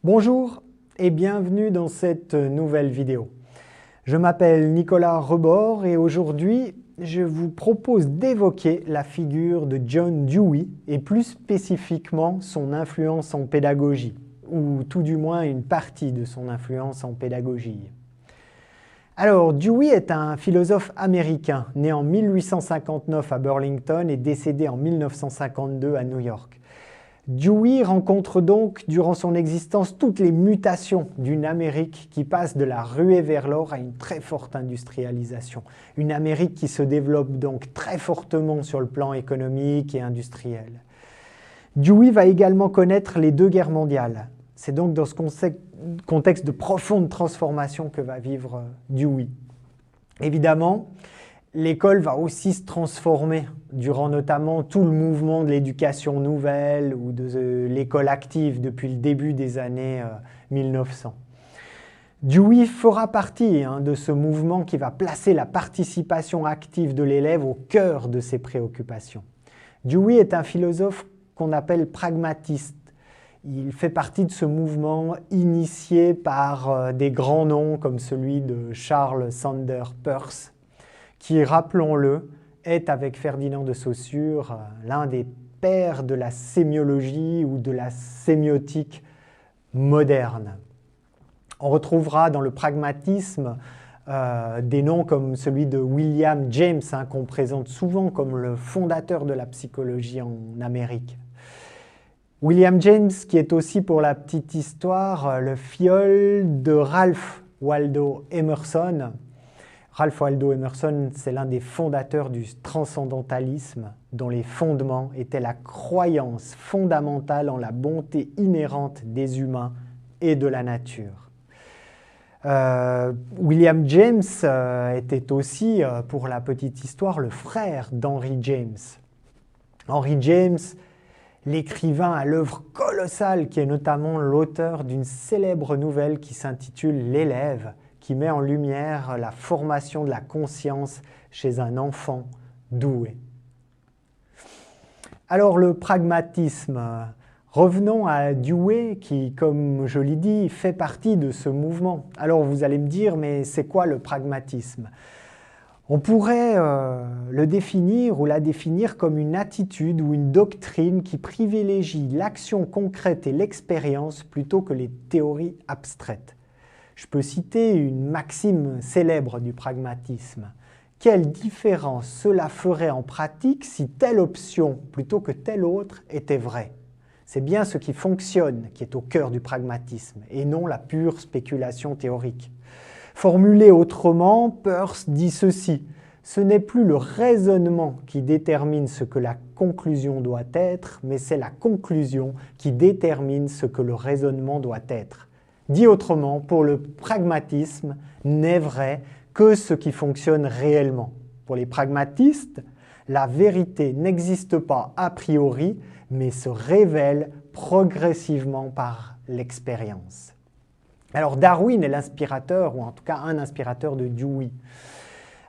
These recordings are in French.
Bonjour et bienvenue dans cette nouvelle vidéo. Je m'appelle Nicolas Rebord et aujourd'hui je vous propose d'évoquer la figure de John Dewey et plus spécifiquement son influence en pédagogie, ou tout du moins une partie de son influence en pédagogie. Alors, Dewey est un philosophe américain, né en 1859 à Burlington et décédé en 1952 à New York. Dewey rencontre donc, durant son existence, toutes les mutations d'une Amérique qui passe de la ruée vers l'or à une très forte industrialisation. Une Amérique qui se développe donc très fortement sur le plan économique et industriel. Dewey va également connaître les deux guerres mondiales. C'est donc dans ce contexte de profonde transformation que va vivre Dewey. Évidemment, l'école va aussi se transformer durant notamment tout le mouvement de l'éducation nouvelle ou de l'école active depuis le début des années 1900. Dewey fera partie de ce mouvement qui va placer la participation active de l'élève au cœur de ses préoccupations. Dewey est un philosophe qu'on appelle pragmatiste. Il fait partie de ce mouvement initié par des grands noms comme celui de Charles Sanders Peirce, qui, rappelons-le, est avec Ferdinand de Saussure l'un des pères de la sémiologie ou de la sémiotique moderne. On retrouvera dans le pragmatisme des noms comme celui de William James, qu'on présente souvent comme le fondateur de la psychologie en Amérique. William James, qui est aussi, pour la petite histoire, le filleul de Ralph Waldo Emerson. Ralph Waldo Emerson, c'est l'un des fondateurs du transcendentalisme, dont les fondements étaient la croyance fondamentale en la bonté inhérente des humains et de la nature. William James était aussi, pour la petite histoire, le frère d'Henry James. Henry James, l'écrivain à l'œuvre colossale qui est notamment l'auteur d'une célèbre nouvelle qui s'intitule « L'élève », qui met en lumière la formation de la conscience chez un enfant doué. Alors le pragmatisme, revenons à Dewey qui, comme je l'ai dit, fait partie de ce mouvement. Alors vous allez me dire, mais c'est quoi le pragmatisme ? On pourrait le définir ou la définir comme une attitude ou une doctrine qui privilégie l'action concrète et l'expérience plutôt que les théories abstraites. Je peux citer une maxime célèbre du pragmatisme. Quelle différence cela ferait en pratique si telle option plutôt que telle autre était vraie? C'est bien ce qui fonctionne qui est au cœur du pragmatisme et non la pure spéculation théorique. Formulé autrement, Peirce dit ceci: ce n'est plus le raisonnement qui détermine ce que la conclusion doit être, mais c'est la conclusion qui détermine ce que le raisonnement doit être. Dit autrement, pour le pragmatisme, n'est vrai que ce qui fonctionne réellement. Pour les pragmatistes, la vérité n'existe pas a priori, mais se révèle progressivement par l'expérience. Alors Darwin est l'inspirateur, ou en tout cas un inspirateur de Dewey.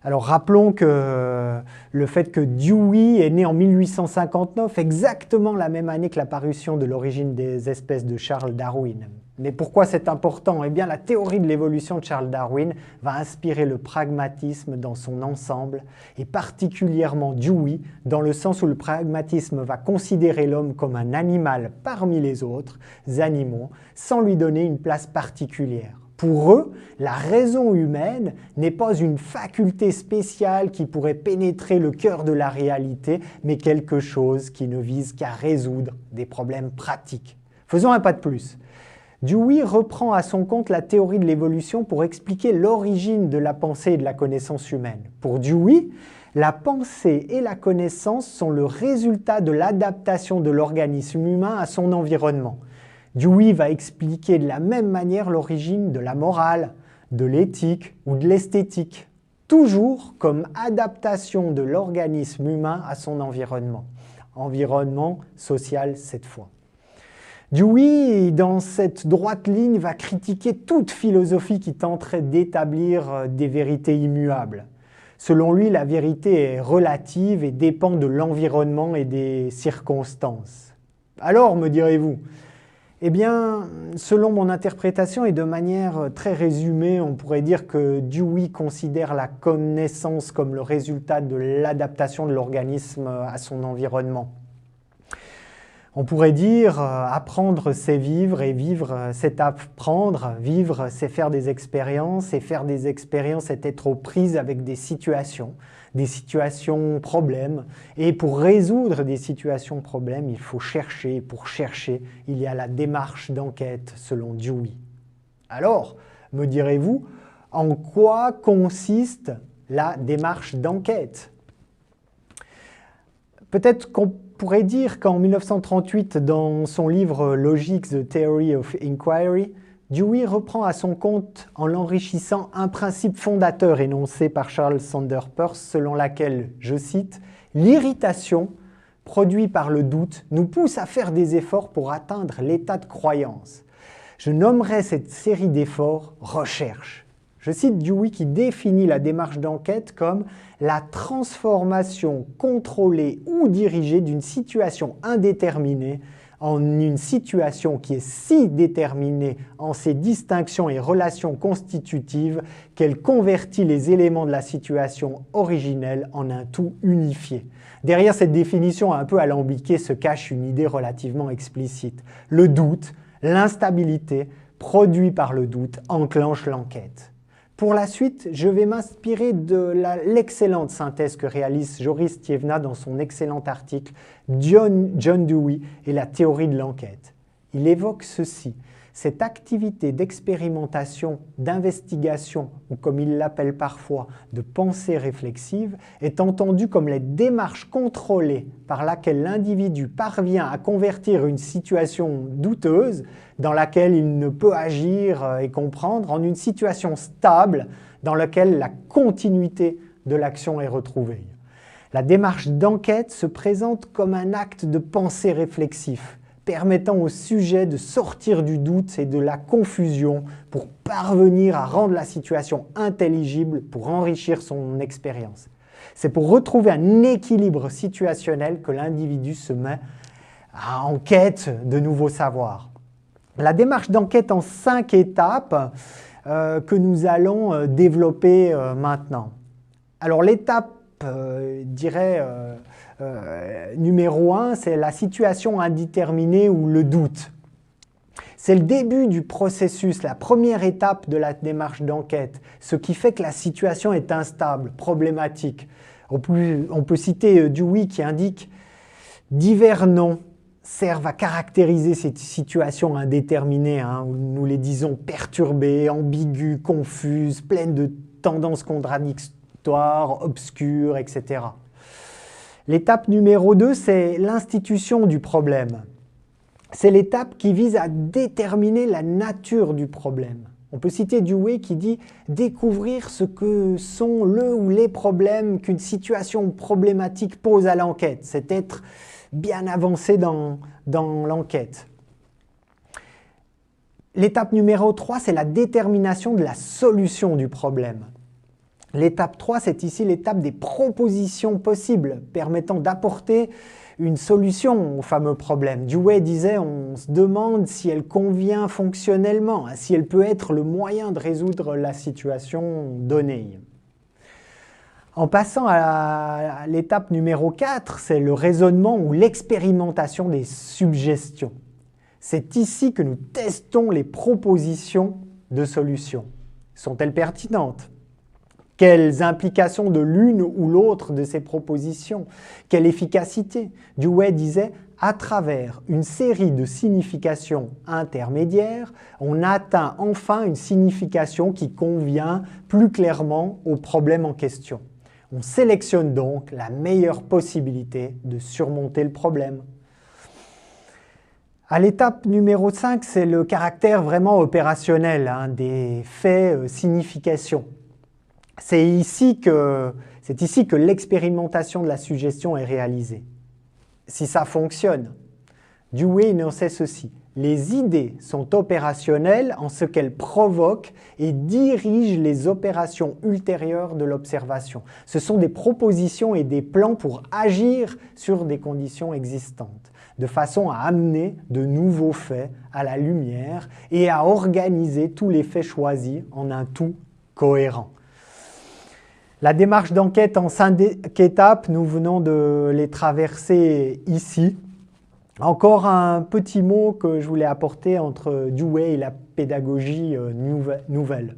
Alors rappelons que le fait que Dewey est né en 1859, exactement la même année que la parution de l'origine des espèces de Charles Darwin. Mais pourquoi c'est important? Eh bien, la théorie de l'évolution de Charles Darwin va inspirer le pragmatisme dans son ensemble, et particulièrement Dewey, dans le sens où le pragmatisme va considérer l'homme comme un animal parmi les autres animaux, sans lui donner une place particulière. Pour eux, la raison humaine n'est pas une faculté spéciale qui pourrait pénétrer le cœur de la réalité, mais quelque chose qui ne vise qu'à résoudre des problèmes pratiques. Faisons un pas de plus. Dewey reprend à son compte la théorie de l'évolution pour expliquer l'origine de la pensée et de la connaissance humaine. Pour Dewey, la pensée et la connaissance sont le résultat de l'adaptation de l'organisme humain à son environnement. Dewey va expliquer de la même manière l'origine de la morale, de l'éthique ou de l'esthétique, toujours comme adaptation de l'organisme humain à son environnement. Environnement social cette fois. Dewey, dans cette droite ligne, va critiquer toute philosophie qui tenterait d'établir des vérités immuables. Selon lui, la vérité est relative et dépend de l'environnement et des circonstances. Alors, me direz-vous, Eh bien, selon mon interprétation et de manière très résumée, on pourrait dire que Dewey considère la connaissance comme le résultat de l'adaptation de l'organisme à son environnement. On pourrait dire apprendre c'est vivre et vivre c'est apprendre, vivre c'est faire des expériences et faire des expériences c'est être aux prises avec des situations problèmes. Et pour résoudre des situations problèmes, il faut chercher. Et pour chercher, il y a la démarche d'enquête selon Dewey. Alors, me direz-vous, en quoi consiste la démarche d'enquête? Peut-être qu'on pourrait dire qu'en 1938, dans son livre Logic, The Theory of Inquiry, Dewey reprend à son compte en l'enrichissant un principe fondateur énoncé par Charles Sanders Peirce selon laquelle, je cite, « L'irritation produite par le doute nous pousse à faire des efforts pour atteindre l'état de croyance. Je nommerai cette série d'efforts « recherche ». Je cite Dewey qui définit la démarche d'enquête comme la transformation contrôlée ou dirigée d'une situation indéterminée en une situation qui est si déterminée en ses distinctions et relations constitutives qu'elle convertit les éléments de la situation originelle en un tout unifié. Derrière cette définition un peu alambiquée se cache une idée relativement explicite. Le doute, l'instabilité, produit par le doute, enclenche l'enquête. Pour la suite, je vais m'inspirer de l'excellente synthèse que réalise Joris Tievna dans son excellent article « John Dewey et la théorie de l'enquête ». Il évoque ceci. Cette activité d'expérimentation, d'investigation, ou comme il l'appelle parfois, de pensée réflexive, est entendue comme la démarche contrôlée par laquelle l'individu parvient à convertir une situation douteuse, dans laquelle il ne peut agir et comprendre, en une situation stable, dans laquelle la continuité de l'action est retrouvée. La démarche d'enquête se présente comme un acte de pensée réflexif, permettant au sujet de sortir du doute et de la confusion pour parvenir à rendre la situation intelligible pour enrichir son expérience. C'est pour retrouver un équilibre situationnel que l'individu se met en quête de nouveaux savoirs. La démarche d'enquête en 5 étapes que nous allons développer maintenant. Alors l'étape, numéro 1, c'est la situation indéterminée ou le doute. C'est le début du processus, la première étape de la démarche d'enquête, ce qui fait que la situation est instable, problématique. On peut citer Dewey qui indique « divers noms servent à caractériser cette situation indéterminée, où nous les disons perturbées, ambiguës, confuses, pleines de tendances contradictoires, obscures, etc. » L'étape numéro 2, c'est l'institution du problème. C'est l'étape qui vise à déterminer la nature du problème. On peut citer Dewey qui dit « découvrir ce que sont le ou les problèmes qu'une situation problématique pose à l'enquête ». C'est être bien avancé dans l'enquête. L'étape numéro 3, c'est la détermination de la solution du problème. L'étape 3, c'est ici l'étape des propositions possibles, permettant d'apporter une solution au fameux problème. Dewey disait, on se demande si elle convient fonctionnellement, si elle peut être le moyen de résoudre la situation donnée. En passant à l'étape numéro 4, c'est le raisonnement ou l'expérimentation des suggestions. C'est ici que nous testons les propositions de solutions. Sont-elles pertinentes ? Quelles implications de l'une ou l'autre de ces propositions? Quelle efficacité? Dewey disait, à travers une série de significations intermédiaires, on atteint enfin une signification qui convient plus clairement au problème en question. On sélectionne donc la meilleure possibilité de surmonter le problème. À l'étape numéro 5, c'est le caractère vraiment opérationnel des faits significations. C'est ici que l'expérimentation de la suggestion est réalisée. Si ça fonctionne, Dewey énonçait ceci. Les idées sont opérationnelles en ce qu'elles provoquent et dirigent les opérations ultérieures de l'observation. Ce sont des propositions et des plans pour agir sur des conditions existantes. de façon à amener de nouveaux faits à la lumière et à organiser tous les faits choisis en un tout cohérent. La démarche d'enquête en 5 étapes, nous venons de les traverser ici. Encore un petit mot que je voulais apporter entre Dewey et la pédagogie nouvelle.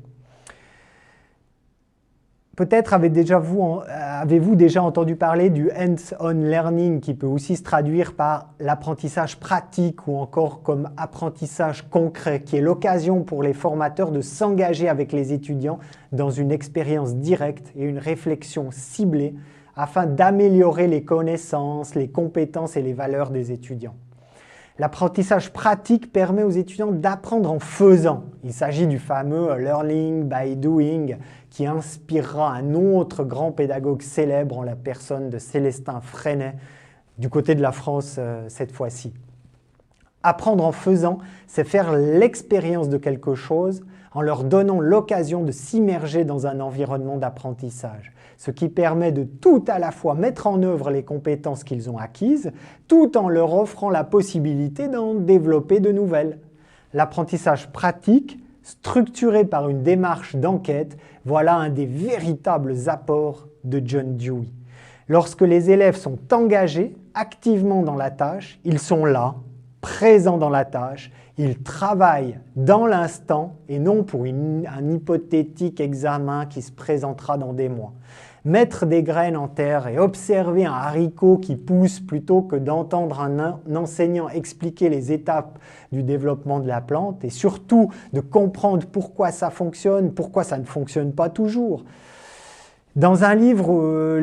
Peut-être avez-vous déjà entendu parler du hands-on learning qui peut aussi se traduire par l'apprentissage pratique ou encore comme apprentissage concret, qui est l'occasion pour les formateurs de s'engager avec les étudiants dans une expérience directe et une réflexion ciblée afin d'améliorer les connaissances, les compétences et les valeurs des étudiants. L'apprentissage pratique permet aux étudiants d'apprendre en faisant. Il s'agit du fameux « learning by doing » qui inspirera un autre grand pédagogue célèbre en la personne de Célestin Freinet, du côté de la France cette fois-ci. Apprendre en faisant, c'est faire l'expérience de quelque chose en leur donnant l'occasion de s'immerger dans un environnement d'apprentissage, ce qui permet de tout à la fois mettre en œuvre les compétences qu'ils ont acquises, tout en leur offrant la possibilité d'en développer de nouvelles. L'apprentissage pratique, structuré par une démarche d'enquête, voilà un des véritables apports de John Dewey. Lorsque les élèves sont engagés activement dans la tâche, ils sont là, présents dans la tâche, ils travaillent dans l'instant et non pour un hypothétique examen qui se présentera dans des mois. Mettre des graines en terre et observer un haricot qui pousse plutôt que d'entendre un enseignant expliquer les étapes du développement de la plante et surtout de comprendre pourquoi ça fonctionne, pourquoi ça ne fonctionne pas toujours. Dans un livre,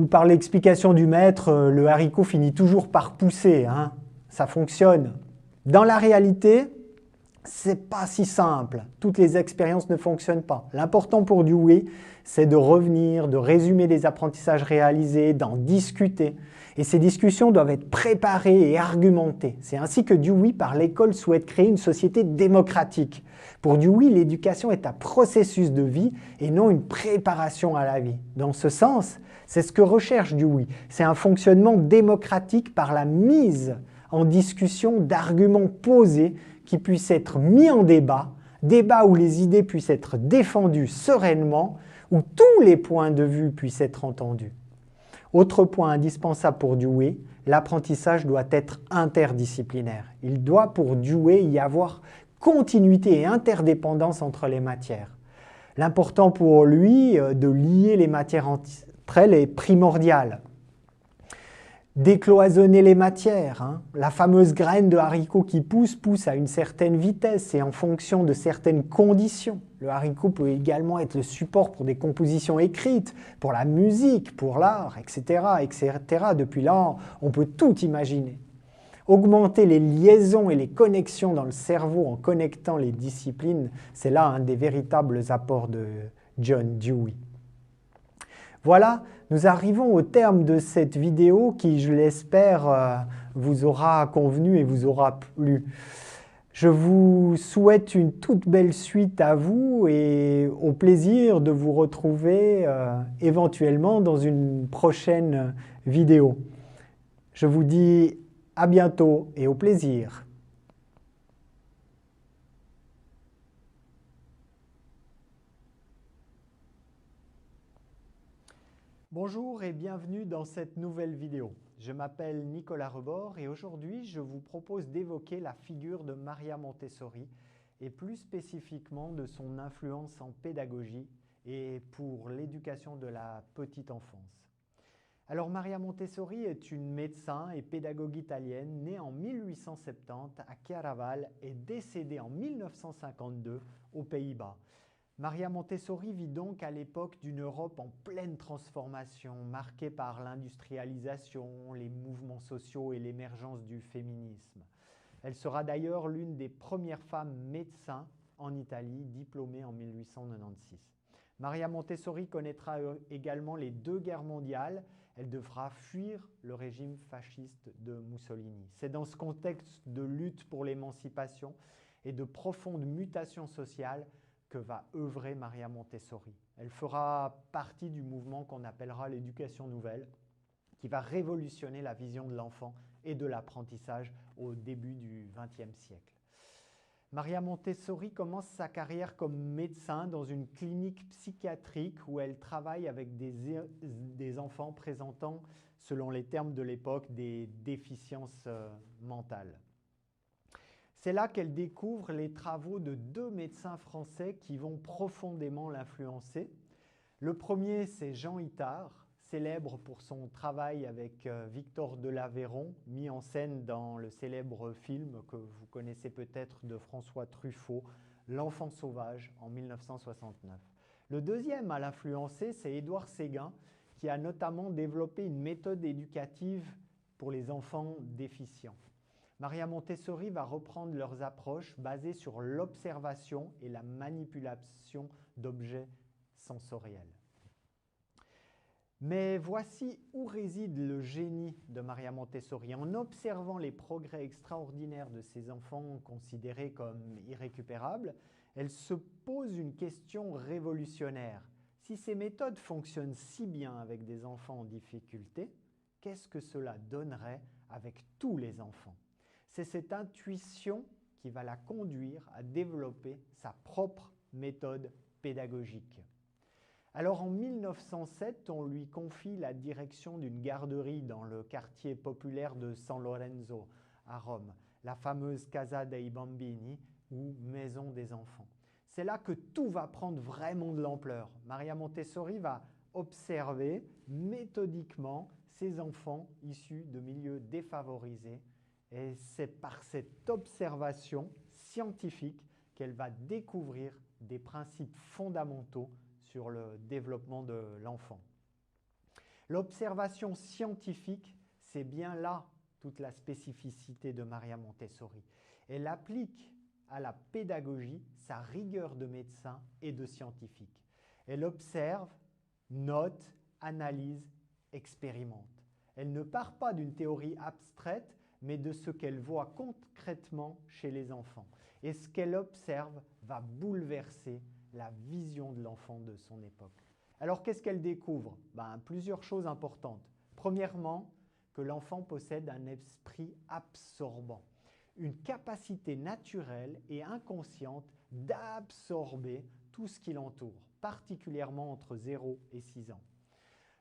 par l'explication du maître, le haricot finit toujours par pousser, hein. Ça fonctionne. Dans la réalité, c'est pas si simple. Toutes les expériences ne fonctionnent pas. L'important pour Dewey, c'est de revenir, de résumer les apprentissages réalisés, d'en discuter. Et ces discussions doivent être préparées et argumentées. C'est ainsi que Dewey, par l'école, souhaite créer une société démocratique. Pour Dewey, l'éducation est un processus de vie et non une préparation à la vie. Dans ce sens, c'est ce que recherche Dewey. C'est un fonctionnement démocratique par la mise en discussion d'arguments posés qui puissent être mis en débat, débat où les idées puissent être défendues sereinement, où tous les points de vue puissent être entendus. Autre point indispensable pour Dewey, l'apprentissage doit être interdisciplinaire. Il doit pour Dewey y avoir continuité et interdépendance entre les matières. L'important pour lui de lier les matières entre elles est primordial. Décloisonner les matières. Hein. La fameuse graine de haricot qui pousse à une certaine vitesse et en fonction de certaines conditions. Le haricot peut également être le support pour des compositions écrites, pour la musique, pour l'art, etc., etc. Depuis là, on peut tout imaginer. Augmenter les liaisons et les connexions dans le cerveau en connectant les disciplines, c'est là un des véritables apports de John Dewey. Voilà, nous arrivons au terme de cette vidéo qui, je l'espère, vous aura convenu et vous aura plu. Je vous souhaite une toute belle suite à vous et au plaisir de vous retrouver éventuellement dans une prochaine vidéo. Je vous dis à bientôt et au plaisir. Bonjour et bienvenue dans cette nouvelle vidéo. Je m'appelle Nicolas Rebord et aujourd'hui je vous propose d'évoquer la figure de Maria Montessori et plus spécifiquement de son influence en pédagogie et pour l'éducation de la petite enfance. Alors Maria Montessori est une médecin et pédagogue italienne née en 1870 à Chiaraval et décédée en 1952 aux Pays-Bas. Maria Montessori vit donc à l'époque d'une Europe en pleine transformation, marquée par l'industrialisation, les mouvements sociaux et l'émergence du féminisme. Elle sera d'ailleurs l'une des premières femmes médecins en Italie, diplômée en 1896. Maria Montessori connaîtra également les 2 guerres mondiales. Elle devra fuir le régime fasciste de Mussolini. C'est dans ce contexte de lutte pour l'émancipation et de profonde mutation sociale que va œuvrer Maria Montessori. Elle fera partie du mouvement qu'on appellera l'éducation nouvelle, qui va révolutionner la vision de l'enfant et de l'apprentissage au début du XXe siècle. Maria Montessori commence sa carrière comme médecin dans une clinique psychiatrique où elle travaille avec des enfants présentant, selon les termes de l'époque, des déficiences mentales. C'est là qu'elle découvre les travaux de deux médecins français qui vont profondément l'influencer. Le premier, c'est Jean Itard, célèbre pour son travail avec Victor de l'Aveyron, mis en scène dans le célèbre film que vous connaissez peut-être de François Truffaut, L'Enfant sauvage, en 1969. Le deuxième à l'influencer, c'est Édouard Séguin, qui a notamment développé une méthode éducative pour les enfants déficients. Maria Montessori va reprendre leurs approches basées sur l'observation et la manipulation d'objets sensoriels. Mais voici où réside le génie de Maria Montessori. En observant les progrès extraordinaires de ces enfants considérés comme irrécupérables, elle se pose une question révolutionnaire. Si ces méthodes fonctionnent si bien avec des enfants en difficulté, qu'est-ce que cela donnerait avec tous les enfants? C'est cette intuition qui va la conduire à développer sa propre méthode pédagogique. Alors en 1907, on lui confie la direction d'une garderie dans le quartier populaire de San Lorenzo à Rome, la fameuse Casa dei Bambini ou Maison des enfants. C'est là que tout va prendre vraiment de l'ampleur. Maria Montessori va observer méthodiquement ces enfants issus de milieux défavorisés et c'est par cette observation scientifique qu'elle va découvrir des principes fondamentaux sur le développement de l'enfant. L'observation scientifique, c'est bien là toute la spécificité de Maria Montessori. Elle applique à la pédagogie sa rigueur de médecin et de scientifique. Elle observe, note, analyse, expérimente. Elle ne part pas d'une théorie abstraite, mais de ce qu'elle voit concrètement chez les enfants. Et ce qu'elle observe va bouleverser la vision de l'enfant de son époque. Alors qu'est-ce qu'elle découvre? Plusieurs choses importantes. Premièrement, que l'enfant possède un esprit absorbant, une capacité naturelle et inconsciente d'absorber tout ce qui l'entoure, particulièrement entre 0 et 6 ans.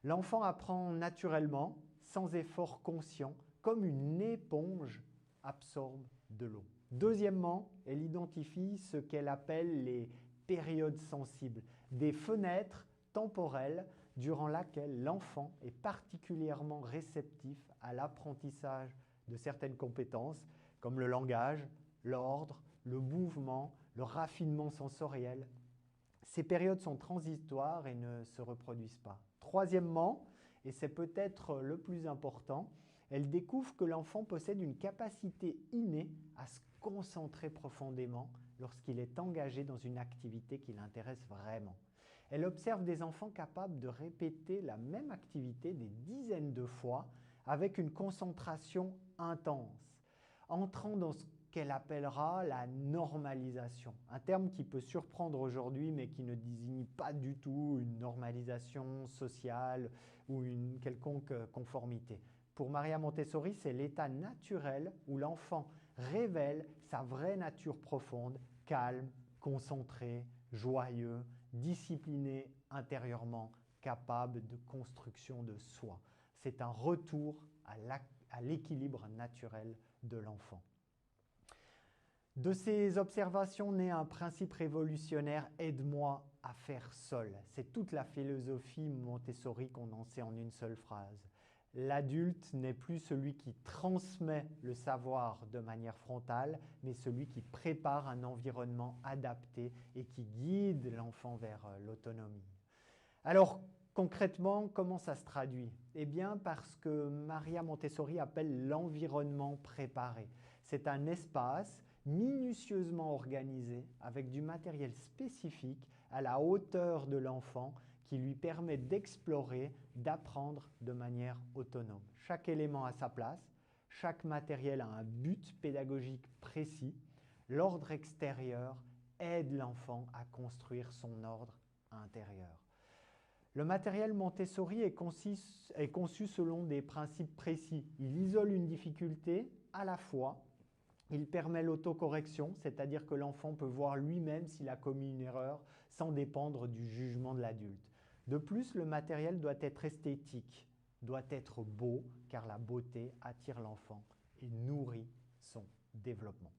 L'enfant apprend naturellement, sans effort conscient, comme une éponge absorbe de l'eau. Deuxièmement, elle identifie ce qu'elle appelle les périodes sensibles, des fenêtres temporelles durant lesquelles l'enfant est particulièrement réceptif à l'apprentissage de certaines compétences comme le langage, l'ordre, le mouvement, le raffinement sensoriel. Ces périodes sont transitoires et ne se reproduisent pas. Troisièmement, et c'est peut-être le plus important, elle découvre que l'enfant possède une capacité innée à se concentrer profondément lorsqu'il est engagé dans une activité qui l'intéresse vraiment. Elle observe des enfants capables de répéter la même activité des dizaines de fois avec une concentration intense, entrant dans ce qu'elle appellera la normalisation. Un terme qui peut surprendre aujourd'hui, mais qui ne désigne pas du tout une normalisation sociale ou une quelconque conformité. Pour Maria Montessori, c'est l'état naturel où l'enfant révèle sa vraie nature profonde, calme, concentré, joyeux, discipliné intérieurement, capable de construction de soi. C'est un retour à l'équilibre naturel de l'enfant. De ces observations naît un principe révolutionnaire « aide-moi à faire seul ». C'est toute la philosophie Montessori condensée en une seule phrase. L'adulte n'est plus celui qui transmet le savoir de manière frontale, mais celui qui prépare un environnement adapté et qui guide l'enfant vers l'autonomie. Alors, concrètement, comment ça se traduit? Eh bien, parce que Maria Montessori appelle l'environnement préparé. C'est un espace minutieusement organisé avec du matériel spécifique à la hauteur de l'enfant qui lui permet d'explorer, d'apprendre de manière autonome. Chaque élément a sa place, chaque matériel a un but pédagogique précis. L'ordre extérieur aide l'enfant à construire son ordre intérieur. Le matériel Montessori est conçu selon des principes précis. Il isole une difficulté à la fois. Il permet l'autocorrection, c'est-à-dire que l'enfant peut voir lui-même s'il a commis une erreur sans dépendre du jugement de l'adulte. De plus, le matériel doit être esthétique, doit être beau, car la beauté attire l'enfant et nourrit son développement.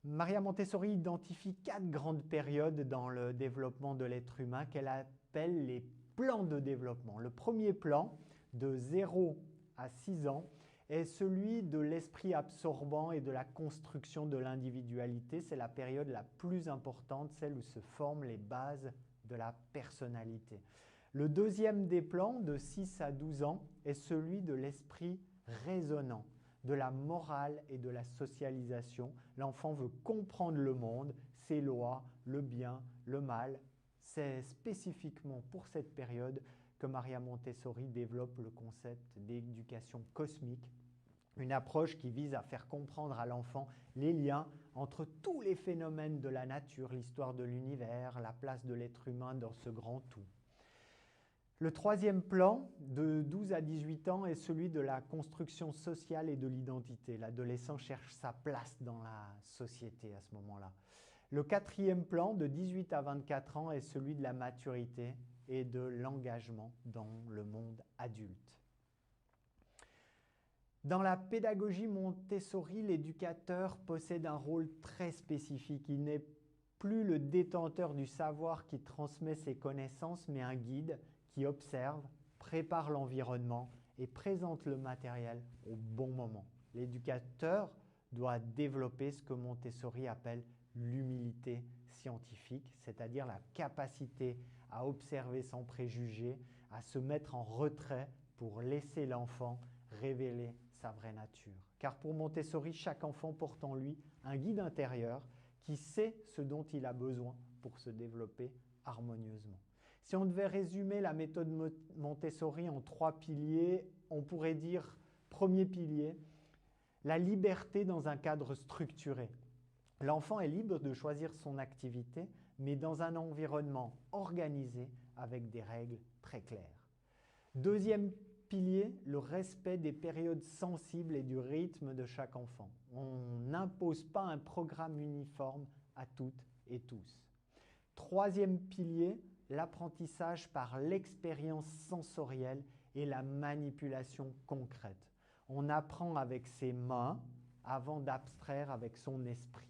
Maria Montessori identifie 4 grandes périodes dans le développement de l'être humain qu'elle appelle les plans de développement. Le premier plan, de 0 à 6 ans, est celui de l'esprit absorbant et de la construction de l'individualité. C'est la période la plus importante, celle où se forment les bases de la personnalité. Le deuxième des plans, de 6 à 12 ans, est celui de l'esprit raisonnant, de la morale et de la socialisation. L'enfant veut comprendre le monde, ses lois, le bien, le mal. C'est spécifiquement pour cette période que Maria Montessori développe le concept d'éducation cosmique, une approche qui vise à faire comprendre à l'enfant les liens entre tous les phénomènes de la nature, l'histoire de l'univers, la place de l'être humain dans ce grand tout. Le troisième plan, de 12 à 18 ans, est celui de la construction sociale et de l'identité. L'adolescent cherche sa place dans la société à ce moment-là. Le quatrième plan, de 18 à 24 ans, est celui de la maturité et de l'engagement dans le monde adulte. Dans la pédagogie Montessori, l'éducateur possède un rôle très spécifique. Il n'est plus le détenteur du savoir qui transmet ses connaissances, mais un guide qui observe, prépare l'environnement et présente le matériel au bon moment. L'éducateur doit développer ce que Montessori appelle l'humilité scientifique, c'est-à-dire la capacité à observer sans préjugés, à se mettre en retrait pour laisser l'enfant révéler sa vraie nature. Car pour Montessori, chaque enfant porte en lui un guide intérieur qui sait ce dont il a besoin pour se développer harmonieusement. Si on devait résumer la méthode Montessori en 3 piliers, on pourrait dire, premier pilier, la liberté dans un cadre structuré. L'enfant est libre de choisir son activité, mais dans un environnement organisé avec des règles très claires. Deuxième pilier, le respect des périodes sensibles et du rythme de chaque enfant. On n'impose pas un programme uniforme à toutes et tous. Troisième pilier, l'apprentissage par l'expérience sensorielle et la manipulation concrète. On apprend avec ses mains avant d'abstraire avec son esprit.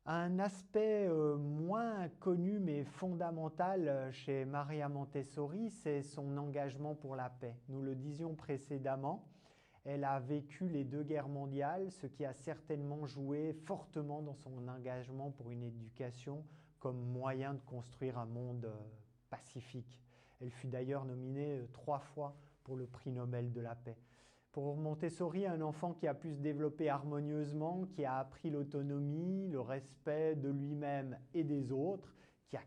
Un aspect moins connu mais fondamental chez Maria Montessori, c'est son engagement pour la paix. Nous le disions précédemment, elle a vécu les 2 guerres mondiales, ce qui a certainement joué fortement dans son engagement pour une éducation comme moyen de construire un monde pacifique. Elle fut d'ailleurs nominée 3 fois pour le prix Nobel de la paix. Pour Montessori, un enfant qui a pu se développer harmonieusement, qui a appris l'autonomie, le respect de lui-même et des autres, qui a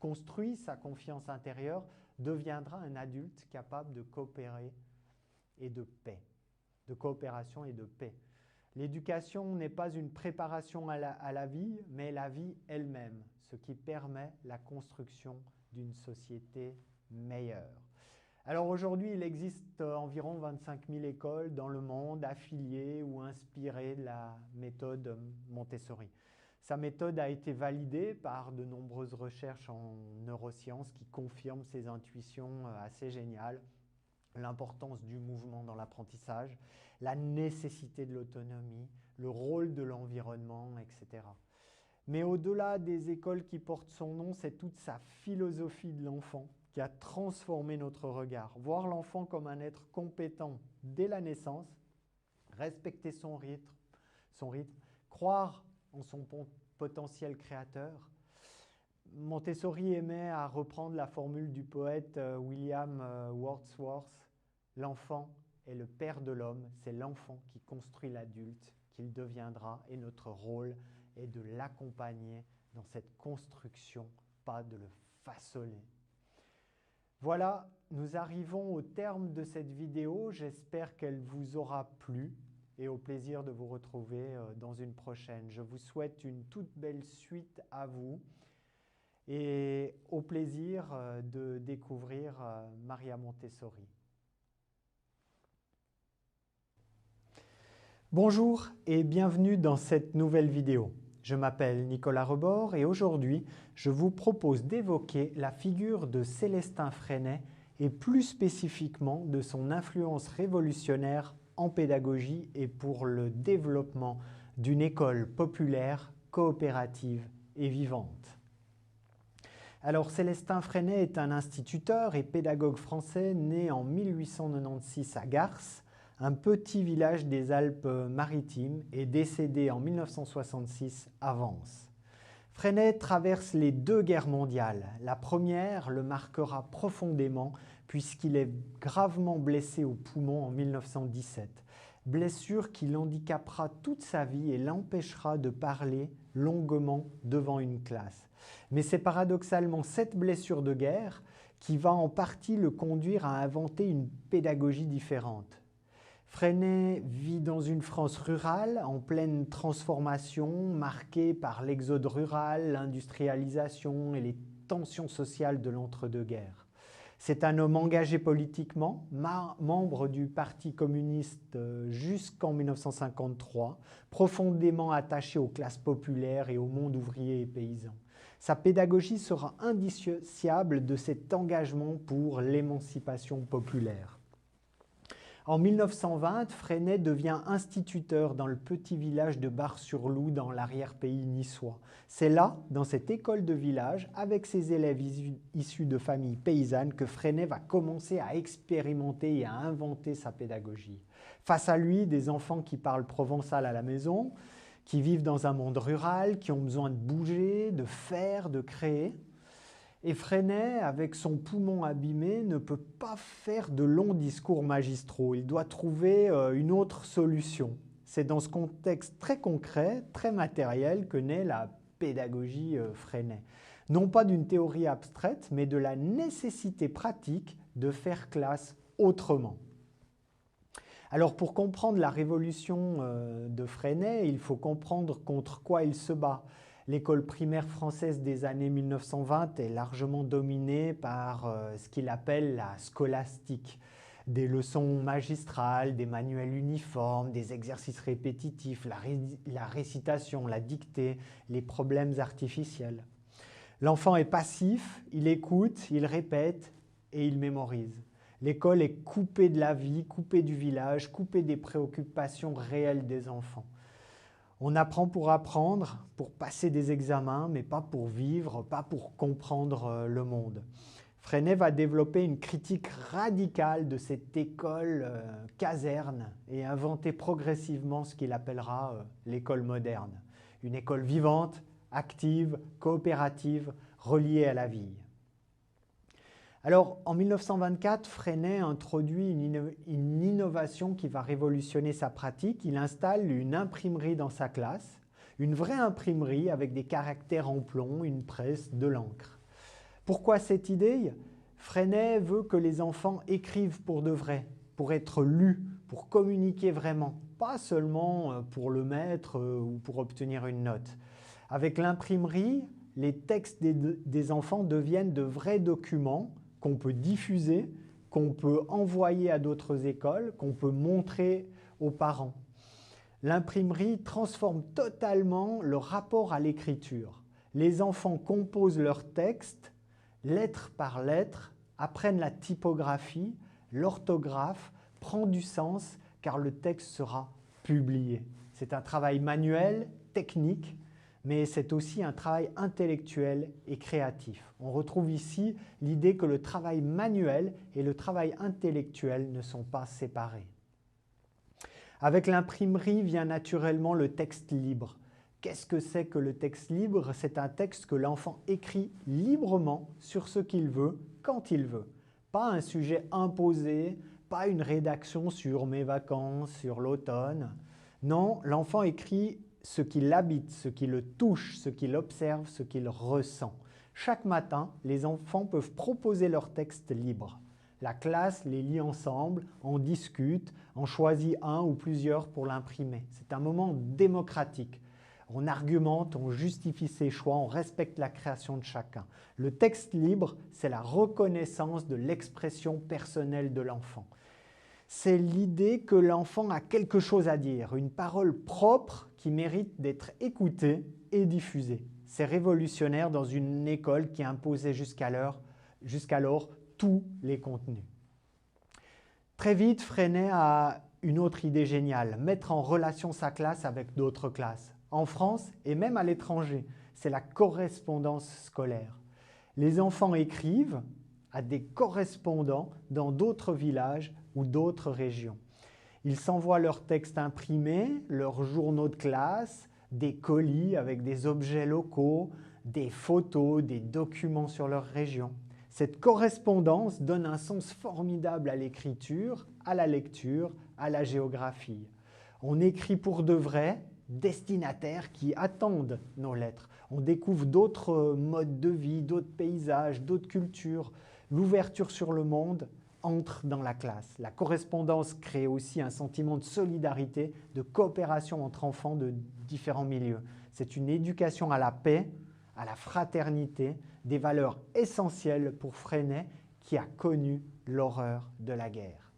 construit sa confiance intérieure, deviendra un adulte capable de coopérer et de paix, de coopération et de paix. L'éducation n'est pas une préparation à la vie, mais la vie elle-même, ce qui permet la construction d'une société meilleure. Alors aujourd'hui, il existe environ 25 000 écoles dans le monde affiliées ou inspirées de la méthode Montessori. Sa méthode a été validée par de nombreuses recherches en neurosciences qui confirment ses intuitions assez géniales. L'importance du mouvement dans l'apprentissage, la nécessité de l'autonomie, le rôle de l'environnement, etc. Mais au-delà des écoles qui portent son nom, c'est toute sa philosophie de l'enfant qui a transformé notre regard. Voir l'enfant comme un être compétent dès la naissance, respecter son rythme, croire en son potentiel créateur. Montessori aimait à reprendre la formule du poète William Wordsworth. L'enfant est le père de l'homme, c'est l'enfant qui construit l'adulte qu'il deviendra et notre rôle est de l'accompagner dans cette construction, pas de le façonner. Voilà, nous arrivons au terme de cette vidéo. J'espère qu'elle vous aura plu et au plaisir de vous retrouver dans une prochaine. Je vous souhaite une toute belle suite à vous. et au plaisir de découvrir Maria Montessori. Bonjour et bienvenue dans cette nouvelle vidéo. Je m'appelle Nicolas Rebord et aujourd'hui, je vous propose d'évoquer la figure de Célestin Freinet et plus spécifiquement de son influence révolutionnaire en pédagogie et pour le développement d'une école populaire, coopérative et vivante. Alors Célestin Freinet est un instituteur et pédagogue français né en 1896 à Garces, un petit village des Alpes-Maritimes, et décédé en 1966 à Vence. Freinet traverse les deux guerres mondiales. La première le marquera profondément puisqu'il est gravement blessé au poumon en 1917. Blessure qui l'handicapera toute sa vie et l'empêchera de parler longuement devant une classe. Mais c'est paradoxalement cette blessure de guerre qui va en partie le conduire à inventer une pédagogie différente. Freinet vit dans une France rurale en pleine transformation, marquée par l'exode rural, l'industrialisation et les tensions sociales de l'entre-deux-guerres. C'est un homme engagé politiquement, membre du Parti communiste jusqu'en 1953, profondément attaché aux classes populaires et au monde ouvrier et paysan. Sa pédagogie sera indissociable de cet engagement pour l'émancipation populaire. En 1920, Freinet devient instituteur dans le petit village de Bar-sur-Loup dans l'arrière-pays niçois. C'est là, dans cette école de village, avec ses élèves issus de familles paysannes, que Freinet va commencer à expérimenter et à inventer sa pédagogie. Face à lui, des enfants qui parlent provençal à la maison, qui vivent dans un monde rural, qui ont besoin de bouger, de faire, de créer. Et Freinet, avec son poumon abîmé, ne peut pas faire de longs discours magistraux. Il doit trouver une autre solution. C'est dans ce contexte très concret, très matériel, que naît la pédagogie Freinet. Non pas d'une théorie abstraite, mais de la nécessité pratique de faire classe autrement. Alors pour comprendre la révolution de Freinet, il faut comprendre contre quoi il se bat. L'école primaire française des années 1920 est largement dominée par ce qu'il appelle la scolastique. Des leçons magistrales, des manuels uniformes, des exercices répétitifs, la récitation, la dictée, les problèmes artificiels. L'enfant est passif, il écoute, il répète et il mémorise. L'école est coupée de la vie, coupée du village, coupée des préoccupations réelles des enfants. On apprend pour apprendre, pour passer des examens, mais pas pour vivre, pas pour comprendre le monde. Freinet va développer une critique radicale de cette école caserne et inventer progressivement ce qu'il appellera l'école moderne. Une école vivante, active, coopérative, reliée à la vie. Alors, en 1924, Freinet introduit une innovation qui va révolutionner sa pratique. Il installe une imprimerie dans sa classe, une vraie imprimerie avec des caractères en plomb, une presse, de l'encre. Pourquoi cette idée? Freinet veut que les enfants écrivent pour de vrai, pour être lus, pour communiquer vraiment, pas seulement pour le maître ou pour obtenir une note. Avec l'imprimerie, les textes des enfants deviennent de vrais documents qu'on peut diffuser, qu'on peut envoyer à d'autres écoles, qu'on peut montrer aux parents. L'imprimerie transforme totalement le rapport à l'écriture. Les enfants composent leurs textes, lettre par lettre, apprennent la typographie, l'orthographe, prend du sens car le texte sera publié. C'est un travail manuel, technique, mais c'est aussi un travail intellectuel et créatif. On retrouve ici l'idée que le travail manuel et le travail intellectuel ne sont pas séparés. Avec l'imprimerie vient naturellement le texte libre. Qu'est-ce que c'est que le texte libre? C'est un texte que l'enfant écrit librement sur ce qu'il veut, quand il veut. Pas un sujet imposé, pas une rédaction sur mes vacances, sur l'automne. Non, l'enfant écrit ce qui l'habite, ce qui le touche, ce qu'il observe, ce qu'il ressent. Chaque matin, les enfants peuvent proposer leur texte libre. La classe les lit ensemble, en discute, en choisit un ou plusieurs pour l'imprimer. C'est un moment démocratique. On argumente, on justifie ses choix, on respecte la création de chacun. Le texte libre, c'est la reconnaissance de l'expression personnelle de l'enfant. C'est l'idée que l'enfant a quelque chose à dire, une parole propre qui mérite d'être écoutée et diffusée. C'est révolutionnaire dans une école qui imposait jusqu'alors tous les contenus. Très vite, Freinet a une autre idée géniale, mettre en relation sa classe avec d'autres classes. En France et même à l'étranger, c'est la correspondance scolaire. Les enfants écrivent à des correspondants dans d'autres villages ou d'autres régions. Ils s'envoient leurs textes imprimés, leurs journaux de classe, des colis avec des objets locaux, des photos, des documents sur leur région. Cette correspondance donne un sens formidable à l'écriture, à la lecture, à la géographie. On écrit pour de vrai, destinataires qui attendent nos lettres. On découvre d'autres modes de vie, d'autres paysages, d'autres cultures. L'ouverture sur le monde entre dans la classe. La correspondance crée aussi un sentiment de solidarité, de coopération entre enfants de différents milieux. C'est une éducation à la paix, à la fraternité, des valeurs essentielles pour Freinet qui a connu l'horreur de la guerre.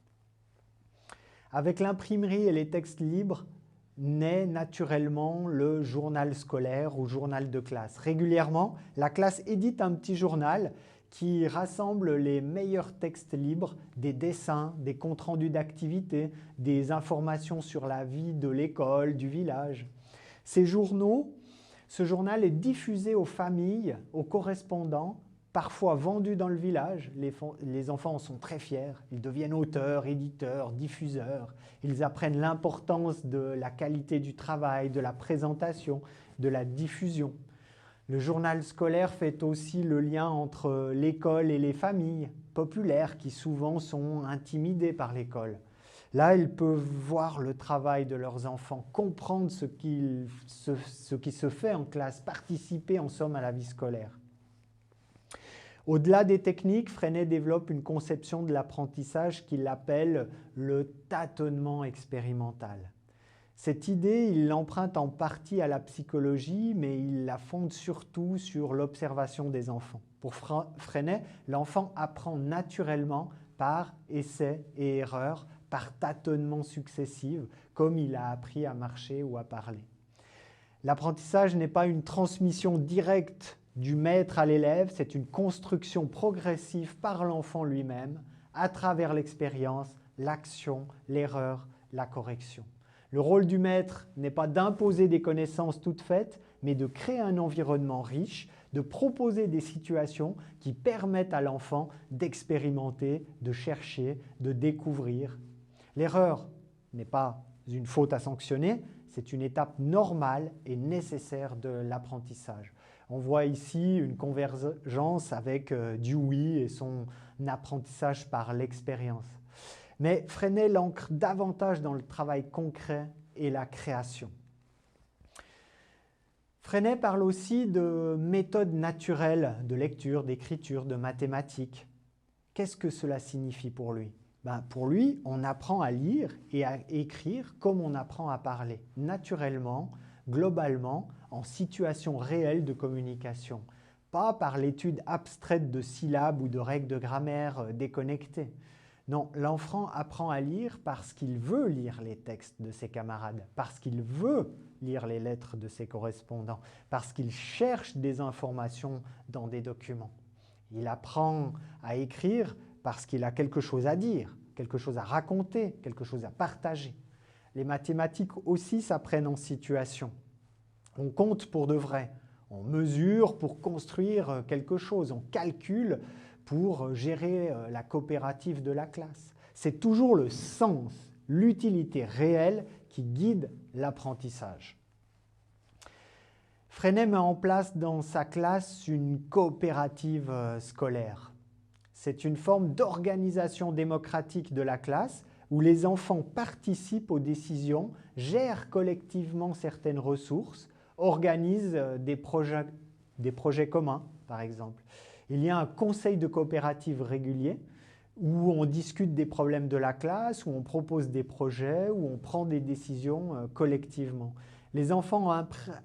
Avec l'imprimerie et les textes libres, naît naturellement le journal scolaire ou journal de classe. Régulièrement, la classe édite un petit journal qui rassemble les meilleurs textes libres, des dessins, des comptes rendus d'activités, des informations sur la vie de l'école, du village. Ce journal est diffusé aux familles, aux correspondants, parfois vendu dans le village. Les enfants en sont très fiers. Ils deviennent auteurs, éditeurs, diffuseurs. Ils apprennent l'importance de la qualité du travail, de la présentation, de la diffusion. Le journal scolaire fait aussi le lien entre l'école et les familles populaires qui souvent sont intimidées par l'école. Là, ils peuvent voir le travail de leurs enfants, comprendre ce qui se fait en classe, participer en somme à la vie scolaire. Au-delà des techniques, Freinet développe une conception de l'apprentissage qu'il appelle le tâtonnement expérimental. Cette idée, il l'emprunte en partie à la psychologie, mais il la fonde surtout sur l'observation des enfants. Pour Freinet, l'enfant apprend naturellement par essais et erreurs, par tâtonnements successifs, comme il a appris à marcher ou à parler. L'apprentissage n'est pas une transmission directe du maître à l'élève, c'est une construction progressive par l'enfant lui-même, à travers l'expérience, l'action, l'erreur, la correction. Le rôle du maître n'est pas d'imposer des connaissances toutes faites, mais de créer un environnement riche, de proposer des situations qui permettent à l'enfant d'expérimenter, de chercher, de découvrir. L'erreur n'est pas une faute à sanctionner, c'est une étape normale et nécessaire de l'apprentissage. On voit ici une convergence avec Dewey et son apprentissage par l'expérience. Mais Freinet l'ancre davantage dans le travail concret et la création. Freinet parle aussi de méthodes naturelles de lecture, d'écriture, de mathématiques. Qu'est-ce que cela signifie pour lui ? Pour lui, on apprend à lire et à écrire comme on apprend à parler, naturellement, globalement, en situation réelle de communication, pas par l'étude abstraite de syllabes ou de règles de grammaire déconnectées. Non, l'enfant apprend à lire parce qu'il veut lire les textes de ses camarades, parce qu'il veut lire les lettres de ses correspondants, parce qu'il cherche des informations dans des documents. Il apprend à écrire parce qu'il a quelque chose à dire, quelque chose à raconter, quelque chose à partager. Les mathématiques aussi s'apprennent en situation. On compte pour de vrai, on mesure pour construire quelque chose, on calcule pour gérer la coopérative de la classe. C'est toujours le sens, l'utilité réelle qui guide l'apprentissage. Freinet met en place dans sa classe une coopérative scolaire. C'est une forme d'organisation démocratique de la classe où les enfants participent aux décisions, gèrent collectivement certaines ressources, organisent des projets communs, par exemple. Il y a un conseil de coopérative régulier où on discute des problèmes de la classe, où on propose des projets, où on prend des décisions collectivement. Les enfants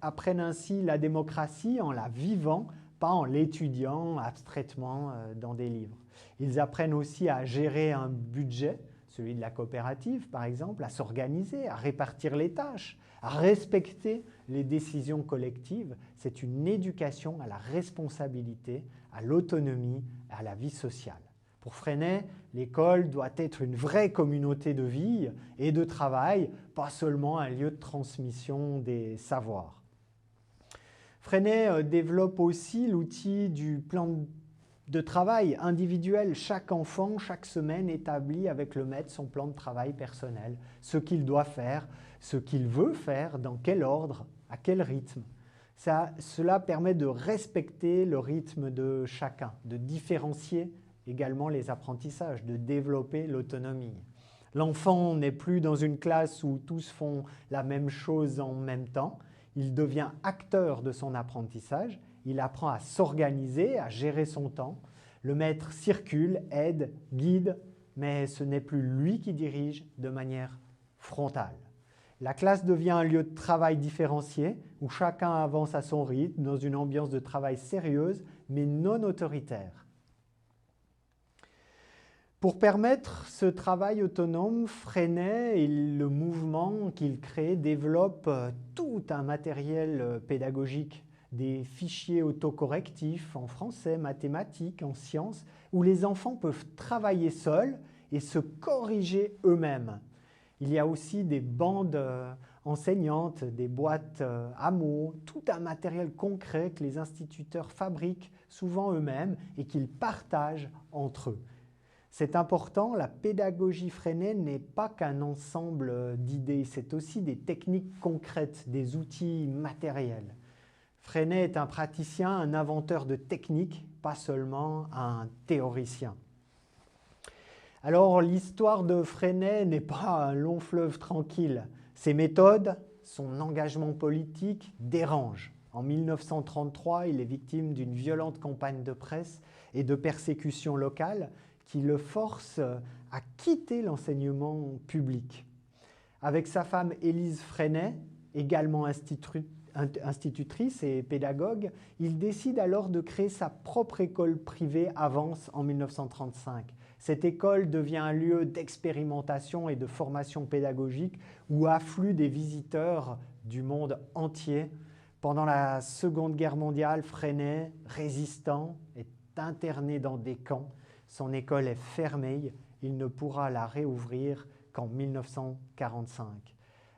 apprennent ainsi la démocratie en la vivant, pas en l'étudiant abstraitement dans des livres. Ils apprennent aussi à gérer un budget, celui de la coopérative par exemple, à s'organiser, à répartir les tâches, à respecter les décisions collectives. C'est une éducation à la responsabilité, à l'autonomie, à la vie sociale. Pour Freinet, l'école doit être une vraie communauté de vie et de travail, pas seulement un lieu de transmission des savoirs. Freinet développe aussi l'outil du plan de travail individuel. Chaque enfant, chaque semaine, établit avec le maître son plan de travail personnel, ce qu'il doit faire, ce qu'il veut faire, dans quel ordre, à quel rythme. Cela permet de respecter le rythme de chacun, de différencier également les apprentissages, de développer l'autonomie. L'enfant n'est plus dans une classe où tous font la même chose en même temps. Il devient acteur de son apprentissage. Il apprend à s'organiser, à gérer son temps. Le maître circule, aide, guide, mais ce n'est plus lui qui dirige de manière frontale. La classe devient un lieu de travail différencié où chacun avance à son rythme dans une ambiance de travail sérieuse mais non autoritaire. Pour permettre ce travail autonome, Freinet et le mouvement qu'il crée développent tout un matériel pédagogique, des fichiers autocorrectifs en français, mathématiques, en sciences, où les enfants peuvent travailler seuls et se corriger eux-mêmes. Il y a aussi des bandes enseignantes, des boîtes à mots, tout un matériel concret que les instituteurs fabriquent souvent eux-mêmes et qu'ils partagent entre eux. C'est important, la pédagogie Freinet n'est pas qu'un ensemble d'idées, c'est aussi des techniques concrètes, des outils matériels. Freinet est un praticien, un inventeur de techniques, pas seulement un théoricien. Alors l'histoire de Freinet n'est pas un long fleuve tranquille. Ses méthodes, son engagement politique dérangent. En 1933, il est victime d'une violente campagne de presse et de persécutions locales qui le forcent à quitter l'enseignement public. Avec sa femme Élise Freinet, également institutrice et pédagogue, il décide alors de créer sa propre école privée Avance en 1935. Cette école devient un lieu d'expérimentation et de formation pédagogique où affluent des visiteurs du monde entier. Pendant la Seconde Guerre mondiale, Freinet, résistant, est interné dans des camps. Son école est fermée, il ne pourra la réouvrir qu'en 1945.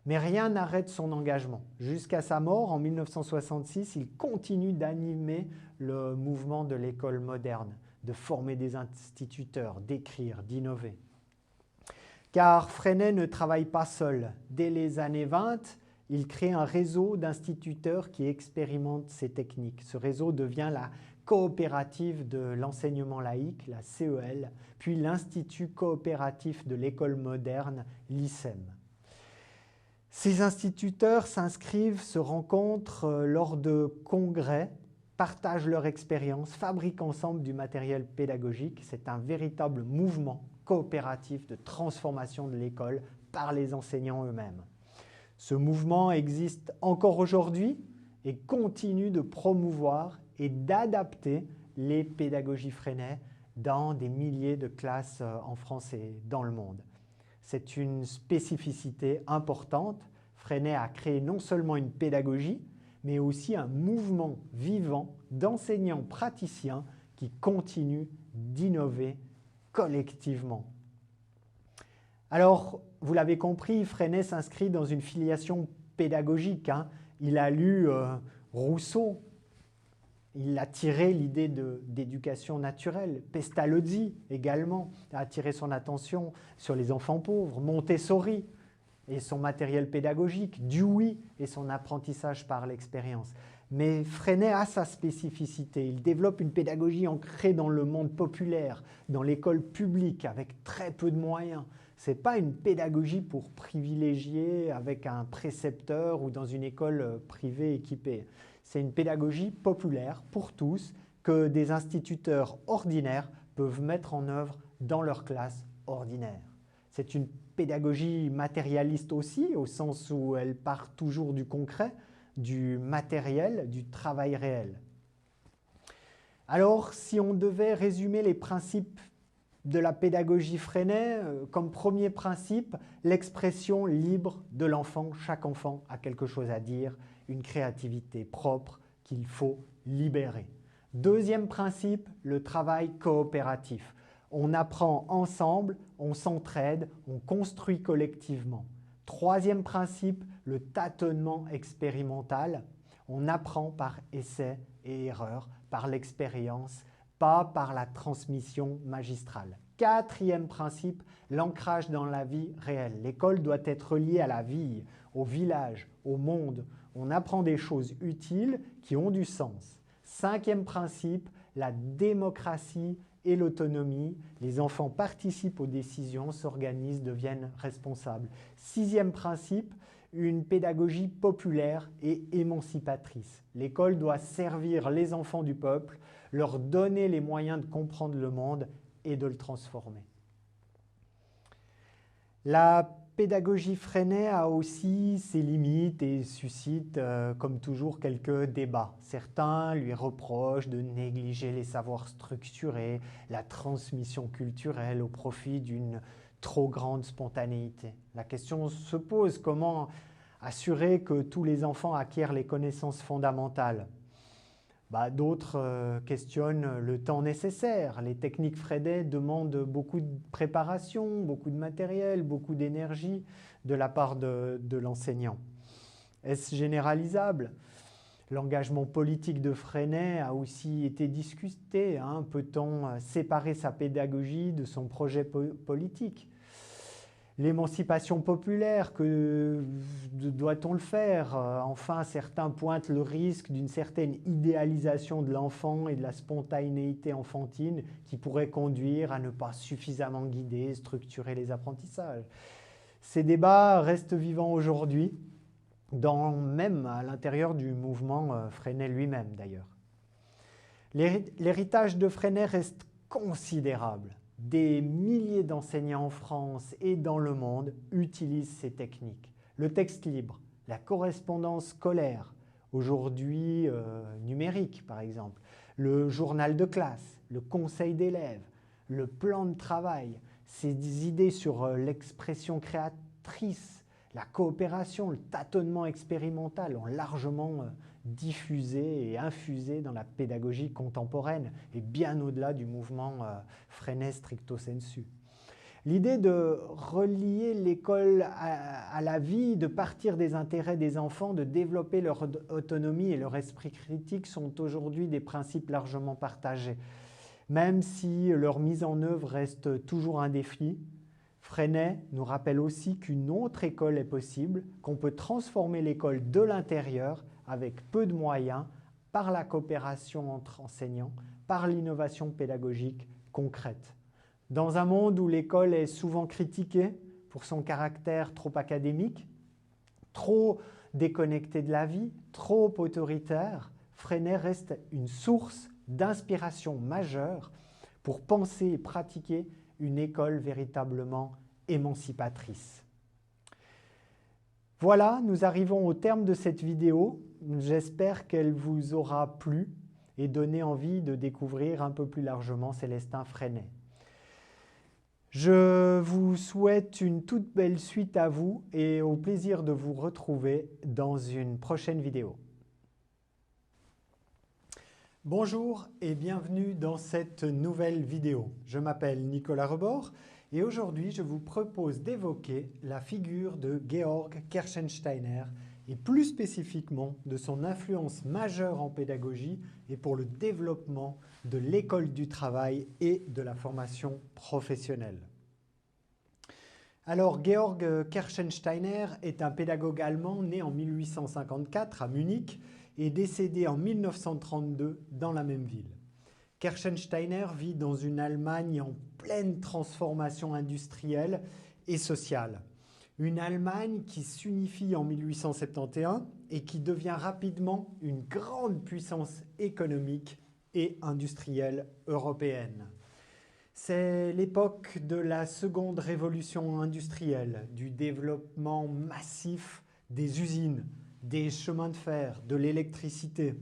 Mais rien n'arrête son engagement. Jusqu'à sa mort en 1966, il continue d'animer le mouvement de l'école moderne, de former des instituteurs, d'écrire, d'innover. Car Freinet ne travaille pas seul. Dès les années 20, il crée un réseau d'instituteurs qui expérimentent ces techniques. Ce réseau devient la coopérative de l'enseignement laïque, la CEL, puis l'Institut coopératif de l'école moderne, l'ICEM. Ces instituteurs s'inscrivent, se rencontrent lors de congrès, partagent leur expérience, fabriquent ensemble du matériel pédagogique. C'est un véritable mouvement coopératif de transformation de l'école par les enseignants eux-mêmes. Ce mouvement existe encore aujourd'hui et continue de promouvoir et d'adapter les pédagogies Freinet dans des milliers de classes en France et dans le monde. C'est une spécificité importante. Freinet a créé non seulement une pédagogie, mais aussi un mouvement vivant d'enseignants praticiens qui continuent d'innover collectivement. Alors, vous l'avez compris, Freinet s'inscrit dans une filiation pédagogique. Il a lu Rousseau, il a tiré l'idée d'éducation naturelle. Pestalozzi également a attiré son attention sur les enfants pauvres. Montessori et son matériel pédagogique. Dewey et son apprentissage par l'expérience. Mais Freinet a sa spécificité. Il développe une pédagogie ancrée dans le monde populaire, dans l'école publique, avec très peu de moyens. Ce n'est pas une pédagogie pour privilégier avec un précepteur ou dans une école privée équipée. C'est une pédagogie populaire pour tous que des instituteurs ordinaires peuvent mettre en œuvre dans leur classe ordinaire. C'est une pédagogie matérialiste aussi, au sens où elle part toujours du concret, du matériel, du travail réel. Alors, si on devait résumer les principes de la pédagogie Freinet, comme premier principe, l'expression libre de l'enfant. Chaque enfant a quelque chose à dire, une créativité propre qu'il faut libérer. Deuxième principe, le travail coopératif. On apprend ensemble, on s'entraide, on construit collectivement. Troisième principe, le tâtonnement expérimental. On apprend par essai et erreur, par l'expérience, pas par la transmission magistrale. Quatrième principe, l'ancrage dans la vie réelle. L'école doit être liée à la vie, au village, au monde. On apprend des choses utiles qui ont du sens. Cinquième principe, la démocratie et l'autonomie. Les enfants participent aux décisions, s'organisent, deviennent responsables. Sixième principe, une pédagogie populaire et émancipatrice. L'école doit servir les enfants du peuple, leur donner les moyens de comprendre le monde et de le transformer. La pédagogie Freinet a aussi ses limites et suscite, comme toujours, quelques débats. Certains lui reprochent de négliger les savoirs structurés, la transmission culturelle au profit d'une trop grande spontanéité. La question se pose, comment assurer que tous les enfants acquièrent les connaissances fondamentales? D'autres questionnent le temps nécessaire. Les techniques Freinet demandent beaucoup de préparation, beaucoup de matériel, beaucoup d'énergie de la part de l'enseignant. Est-ce généralisable? L'engagement politique de Freinet a aussi été discuté. Peut-on séparer sa pédagogie de son projet politique? L'émancipation populaire, que doit-on le faire? Enfin, certains pointent le risque d'une certaine idéalisation de l'enfant et de la spontanéité enfantine qui pourrait conduire à ne pas suffisamment guider, structurer les apprentissages. Ces débats restent vivants aujourd'hui, même à l'intérieur du mouvement Freinet lui-même d'ailleurs. L'héritage de Freinet reste considérable. Des milliers d'enseignants en France et dans le monde utilisent ces techniques. Le texte libre, la correspondance scolaire, aujourd'hui numérique par exemple, le journal de classe, le conseil d'élèves, le plan de travail, ces idées sur l'expression créatrice, la coopération, le tâtonnement expérimental ont largement diffusé et infusé dans la pédagogie contemporaine et bien au-delà du mouvement Freinet stricto sensu. L'idée de relier l'école à la vie, de partir des intérêts des enfants, de développer leur autonomie et leur esprit critique sont aujourd'hui des principes largement partagés. Même si leur mise en œuvre reste toujours un défi, Freinet nous rappelle aussi qu'une autre école est possible, qu'on peut transformer l'école de l'intérieur avec peu de moyens, par la coopération entre enseignants, par l'innovation pédagogique concrète. Dans un monde où l'école est souvent critiquée pour son caractère trop académique, trop déconnecté de la vie, trop autoritaire, Freinet reste une source d'inspiration majeure pour penser et pratiquer une école véritablement émancipatrice. Voilà, nous arrivons au terme de cette vidéo. J'espère qu'elle vous aura plu et donné envie de découvrir un peu plus largement Célestin Freinet. Je vous souhaite une toute belle suite à vous et au plaisir de vous retrouver dans une prochaine vidéo. Bonjour et bienvenue dans cette nouvelle vidéo. Je m'appelle Nicolas Rebord et aujourd'hui je vous propose d'évoquer la figure de Georg Kerschensteiner et plus spécifiquement de son influence majeure en pédagogie et pour le développement de l'école du travail et de la formation professionnelle. Alors, Georg Kerschensteiner est un pédagogue allemand né en 1854 à Munich et décédé en 1932 dans la même ville. Kerschensteiner vit dans une Allemagne en pleine transformation industrielle et sociale. Une Allemagne qui s'unifie en 1871 et qui devient rapidement une grande puissance économique et industrielle européenne. C'est l'époque de la seconde révolution industrielle, du développement massif des usines, des chemins de fer, de l'électricité.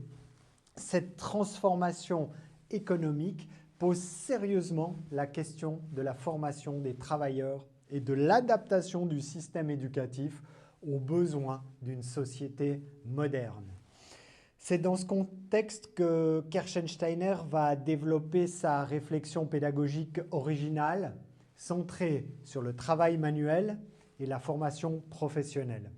Cette transformation économique pose sérieusement la question de la formation des travailleurs et de l'adaptation du système éducatif aux besoins d'une société moderne. C'est dans ce contexte que Kerschensteiner va développer sa réflexion pédagogique originale, centrée sur le travail manuel et la formation professionnelle.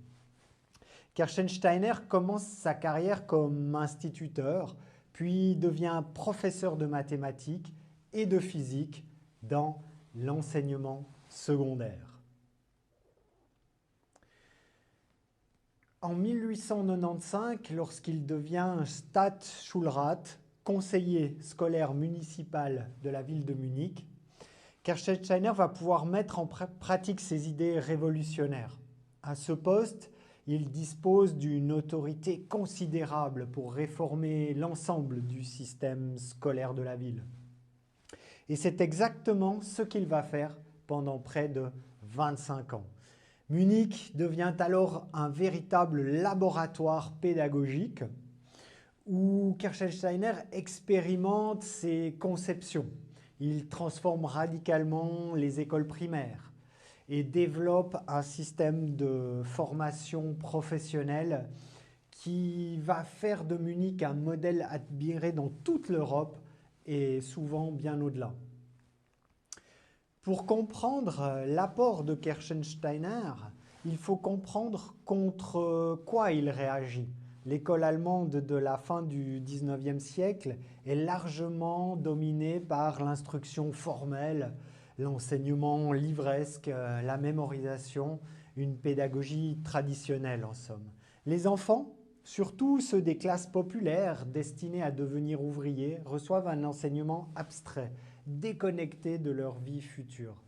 Kerschensteiner commence sa carrière comme instituteur, puis devient professeur de mathématiques et de physique dans l'enseignement secondaire. En 1895, lorsqu'il devient Staatsschulrat, conseiller scolaire municipal de la ville de Munich, Kerschensteiner va pouvoir mettre en pratique ses idées révolutionnaires. À ce poste, il dispose d'une autorité considérable pour réformer l'ensemble du système scolaire de la ville. Et c'est exactement ce qu'il va faire pendant près de 25 ans. Munich devient alors un véritable laboratoire pédagogique où Kerschensteiner expérimente ses conceptions. Il transforme radicalement les écoles primaires et développe un système de formation professionnelle qui va faire de Munich un modèle admiré dans toute l'Europe et souvent bien au-delà. Pour comprendre l'apport de Kerschensteiner, il faut comprendre contre quoi il réagit. L'école allemande de la fin du XIXe siècle est largement dominée par l'instruction formelle, l'enseignement livresque, la mémorisation, une pédagogie traditionnelle en somme. Les enfants, surtout ceux des classes populaires destinés à devenir ouvriers, reçoivent un enseignement abstrait, déconnecté de leur vie future.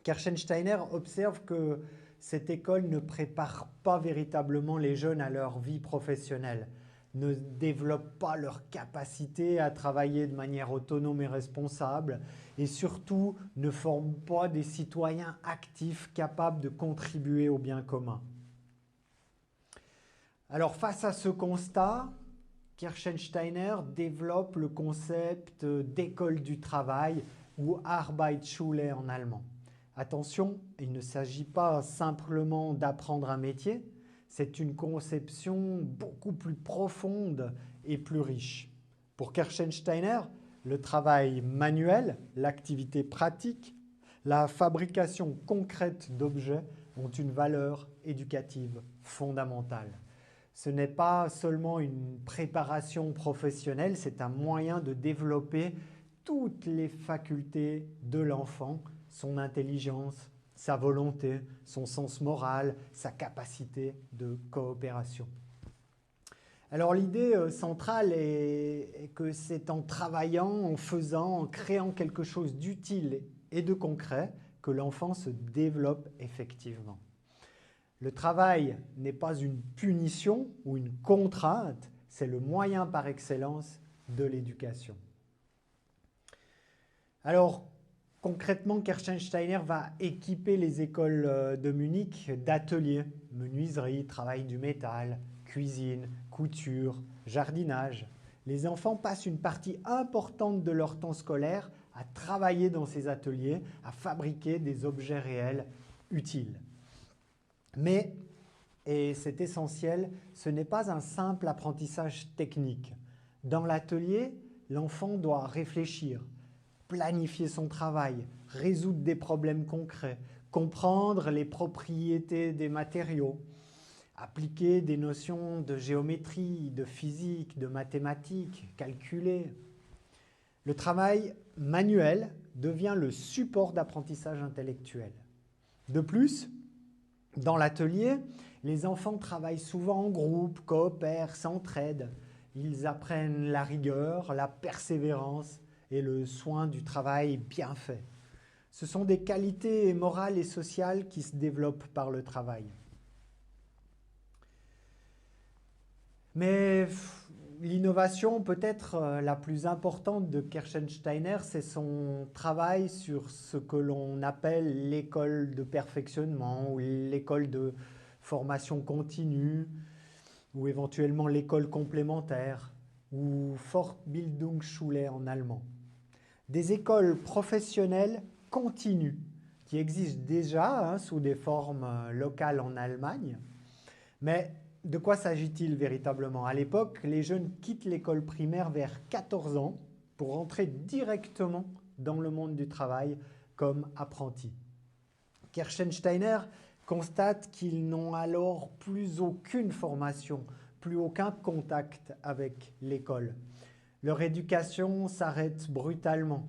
Kerschensteiner observe que cette école ne prépare pas véritablement les jeunes à leur vie professionnelle, ne développe pas leur capacité à travailler de manière autonome et responsable, et surtout ne forme pas des citoyens actifs capables de contribuer au bien commun. Alors face à ce constat, Kerschensteiner développe le concept d'école du travail ou Arbeitsschule en allemand. Attention, il ne s'agit pas simplement d'apprendre un métier, c'est une conception beaucoup plus profonde et plus riche. Pour Kerschensteiner, le travail manuel, l'activité pratique, la fabrication concrète d'objets ont une valeur éducative fondamentale. Ce n'est pas seulement une préparation professionnelle, c'est un moyen de développer toutes les facultés de l'enfant, son intelligence, sa volonté, son sens moral, sa capacité de coopération. Alors l'idée centrale est que c'est en travaillant, en faisant, en créant quelque chose d'utile et de concret que l'enfant se développe effectivement. Le travail n'est pas une punition ou une contrainte, c'est le moyen par excellence de l'éducation. Alors, concrètement, Kerschensteiner va équiper les écoles de Munich d'ateliers, menuiserie, travail du métal, cuisine, couture, jardinage. Les enfants passent une partie importante de leur temps scolaire à travailler dans ces ateliers, à fabriquer des objets réels utiles. Mais, et c'est essentiel, ce n'est pas un simple apprentissage technique. Dans l'atelier, l'enfant doit réfléchir, planifier son travail, résoudre des problèmes concrets, comprendre les propriétés des matériaux, appliquer des notions de géométrie, de physique, de mathématiques, calculer. Le travail manuel devient le support d'apprentissage intellectuel. De plus, dans l'atelier, les enfants travaillent souvent en groupe, coopèrent, s'entraident. Ils apprennent la rigueur, la persévérance et le soin du travail bien fait. Ce sont des qualités morales et sociales qui se développent par le travail. Mais l'innovation peut-être la plus importante de Kirchensteiner, c'est son travail sur ce que l'on appelle l'école de perfectionnement ou l'école de formation continue ou éventuellement l'école complémentaire ou Fortbildungsschule en allemand. Des écoles professionnelles continues qui existent déjà sous des formes locales en Allemagne, mais de quoi s'agit-il véritablement? À l'époque, les jeunes quittent l'école primaire vers 14 ans pour entrer directement dans le monde du travail comme apprentis. Kirchensteiner constate qu'ils n'ont alors plus aucune formation, plus aucun contact avec l'école. Leur éducation s'arrête brutalement.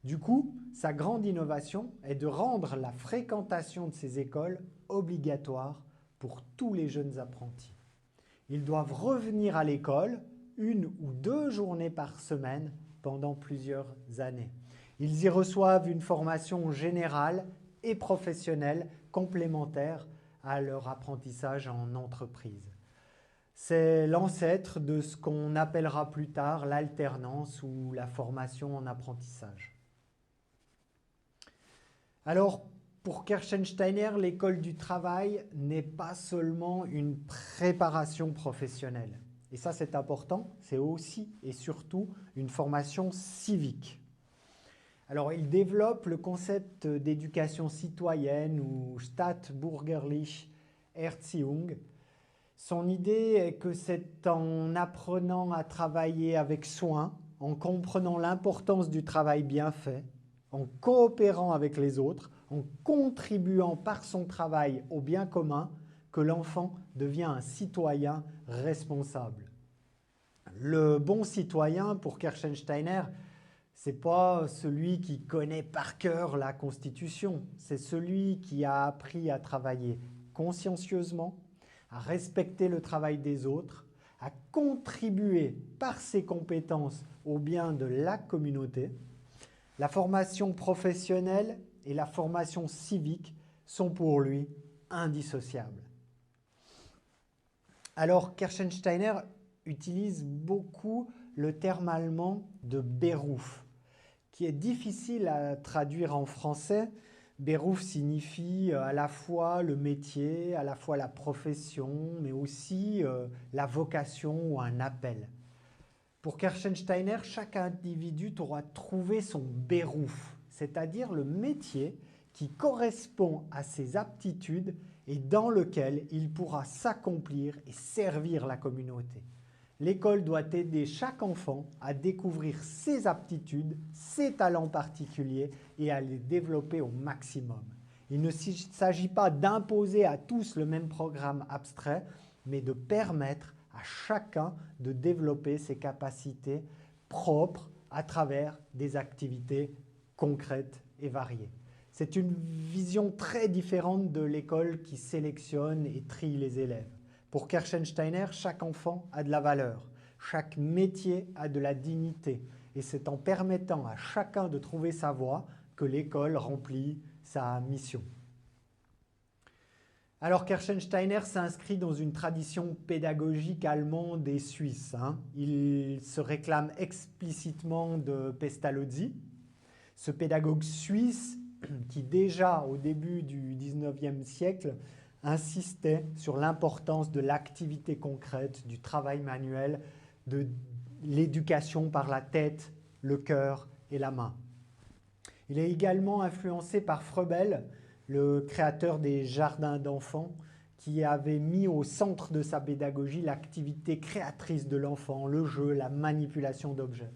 Du coup, sa grande innovation est de rendre la fréquentation de ces écoles obligatoire pour tous les jeunes apprentis. Ils doivent revenir à l'école 1 ou 2 journées par semaine pendant plusieurs années. Ils y reçoivent une formation générale et professionnelle complémentaire à leur apprentissage en entreprise. C'est l'ancêtre de ce qu'on appellera plus tard l'alternance ou la formation en apprentissage. Alors, pour Kirchensteiner, l'école du travail n'est pas seulement une préparation professionnelle. Et ça, c'est important, c'est aussi et surtout une formation civique. Alors, il développe le concept d'éducation citoyenne ou Staatsbürgerliche Erziehung. Son idée est que c'est en apprenant à travailler avec soin, en comprenant l'importance du travail bien fait, en coopérant avec les autres, en contribuant par son travail au bien commun, que l'enfant devient un citoyen responsable. Le bon citoyen, pour Kirchensteiner, ce n'est pas celui qui connaît par cœur la Constitution, c'est celui qui a appris à travailler consciencieusement, à respecter le travail des autres, à contribuer par ses compétences au bien de la communauté. La formation professionnelle et la formation civique sont pour lui indissociables. Alors Kirchensteiner utilise beaucoup le terme allemand de Beruf, qui est difficile à traduire en français. Beruf signifie à la fois le métier, à la fois la profession, mais aussi la vocation ou un appel. Pour Kirchensteiner, chaque individu doit trouver son Beruf, c'est-à-dire le métier qui correspond à ses aptitudes et dans lequel il pourra s'accomplir et servir la communauté. L'école doit aider chaque enfant à découvrir ses aptitudes, ses talents particuliers et à les développer au maximum. Il ne s'agit pas d'imposer à tous le même programme abstrait, mais de permettre à chacun de développer ses capacités propres à travers des activités concrètes et variées. C'est une vision très différente de l'école qui sélectionne et trie les élèves. Pour Kirchensteiner, chaque enfant a de la valeur, chaque métier a de la dignité, et c'est en permettant à chacun de trouver sa voie que l'école remplit sa mission. Alors Kirchensteiner s'inscrit dans une tradition pédagogique allemande et suisse. Il se réclame explicitement de Pestalozzi, ce pédagogue suisse qui déjà au début du XIXe siècle insistait sur l'importance de l'activité concrète, du travail manuel, de l'éducation par la tête, le cœur et la main. Il est également influencé par Froebel, le créateur des jardins d'enfants, qui avait mis au centre de sa pédagogie l'activité créatrice de l'enfant, le jeu, la manipulation d'objets.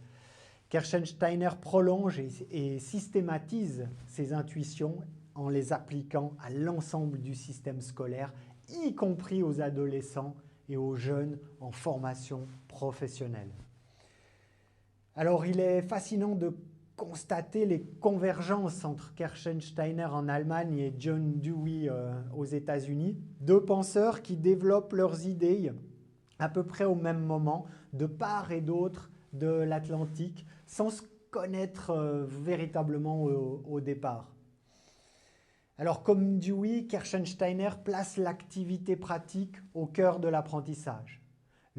Kirchensteiner prolonge et systématise ses intuitions en les appliquant à l'ensemble du système scolaire, y compris aux adolescents et aux jeunes en formation professionnelle. Alors, il est fascinant de constater les convergences entre Kirchensteiner en Allemagne et John Dewey aux États-Unis, deux penseurs qui développent leurs idées à peu près au même moment, de part et d'autre de l'Atlantique, sans se connaître véritablement au départ. Alors, comme Dewey, Kirchensteiner place l'activité pratique au cœur de l'apprentissage.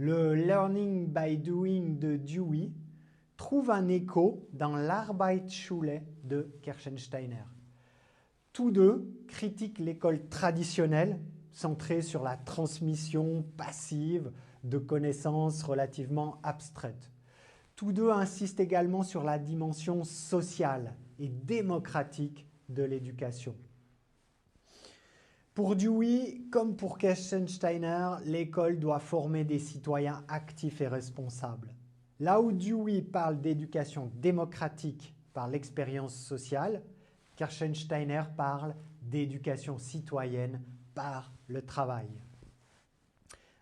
Le learning by doing de Dewey trouve un écho dans l'Arbeitsschule de Kirchensteiner. Tous deux critiquent l'école traditionnelle, centrée sur la transmission passive de connaissances relativement abstraites. Tous deux insistent également sur la dimension sociale et démocratique de l'éducation. Pour Dewey, comme pour Kirchensteiner, l'école doit former des citoyens actifs et responsables. Là où Dewey parle d'éducation démocratique par l'expérience sociale, Kirchensteiner parle d'éducation citoyenne par le travail.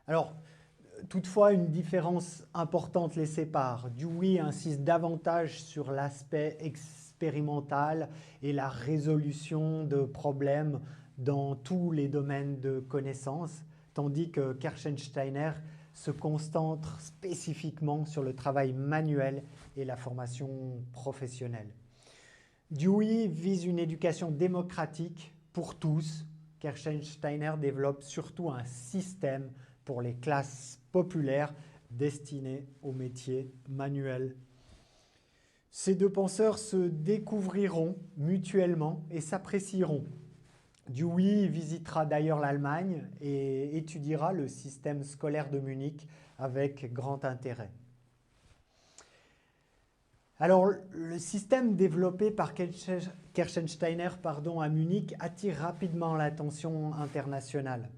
Alors, toutefois, une différence importante les sépare. Dewey insiste davantage sur l'aspect expérimental et la résolution de problèmes dans tous les domaines de connaissances, tandis que Kirchensteiner se concentre spécifiquement sur le travail manuel et la formation professionnelle. Dewey vise une éducation démocratique pour tous. Kirchensteiner développe surtout un système pour les classes populaires destinées aux métiers manuels. Ces deux penseurs se découvriront mutuellement et s'apprécieront. Dewey visitera d'ailleurs l'Allemagne et étudiera le système scolaire de Munich avec grand intérêt. Alors, le système développé par Kirchensteiner à Munich attire rapidement l'attention internationale.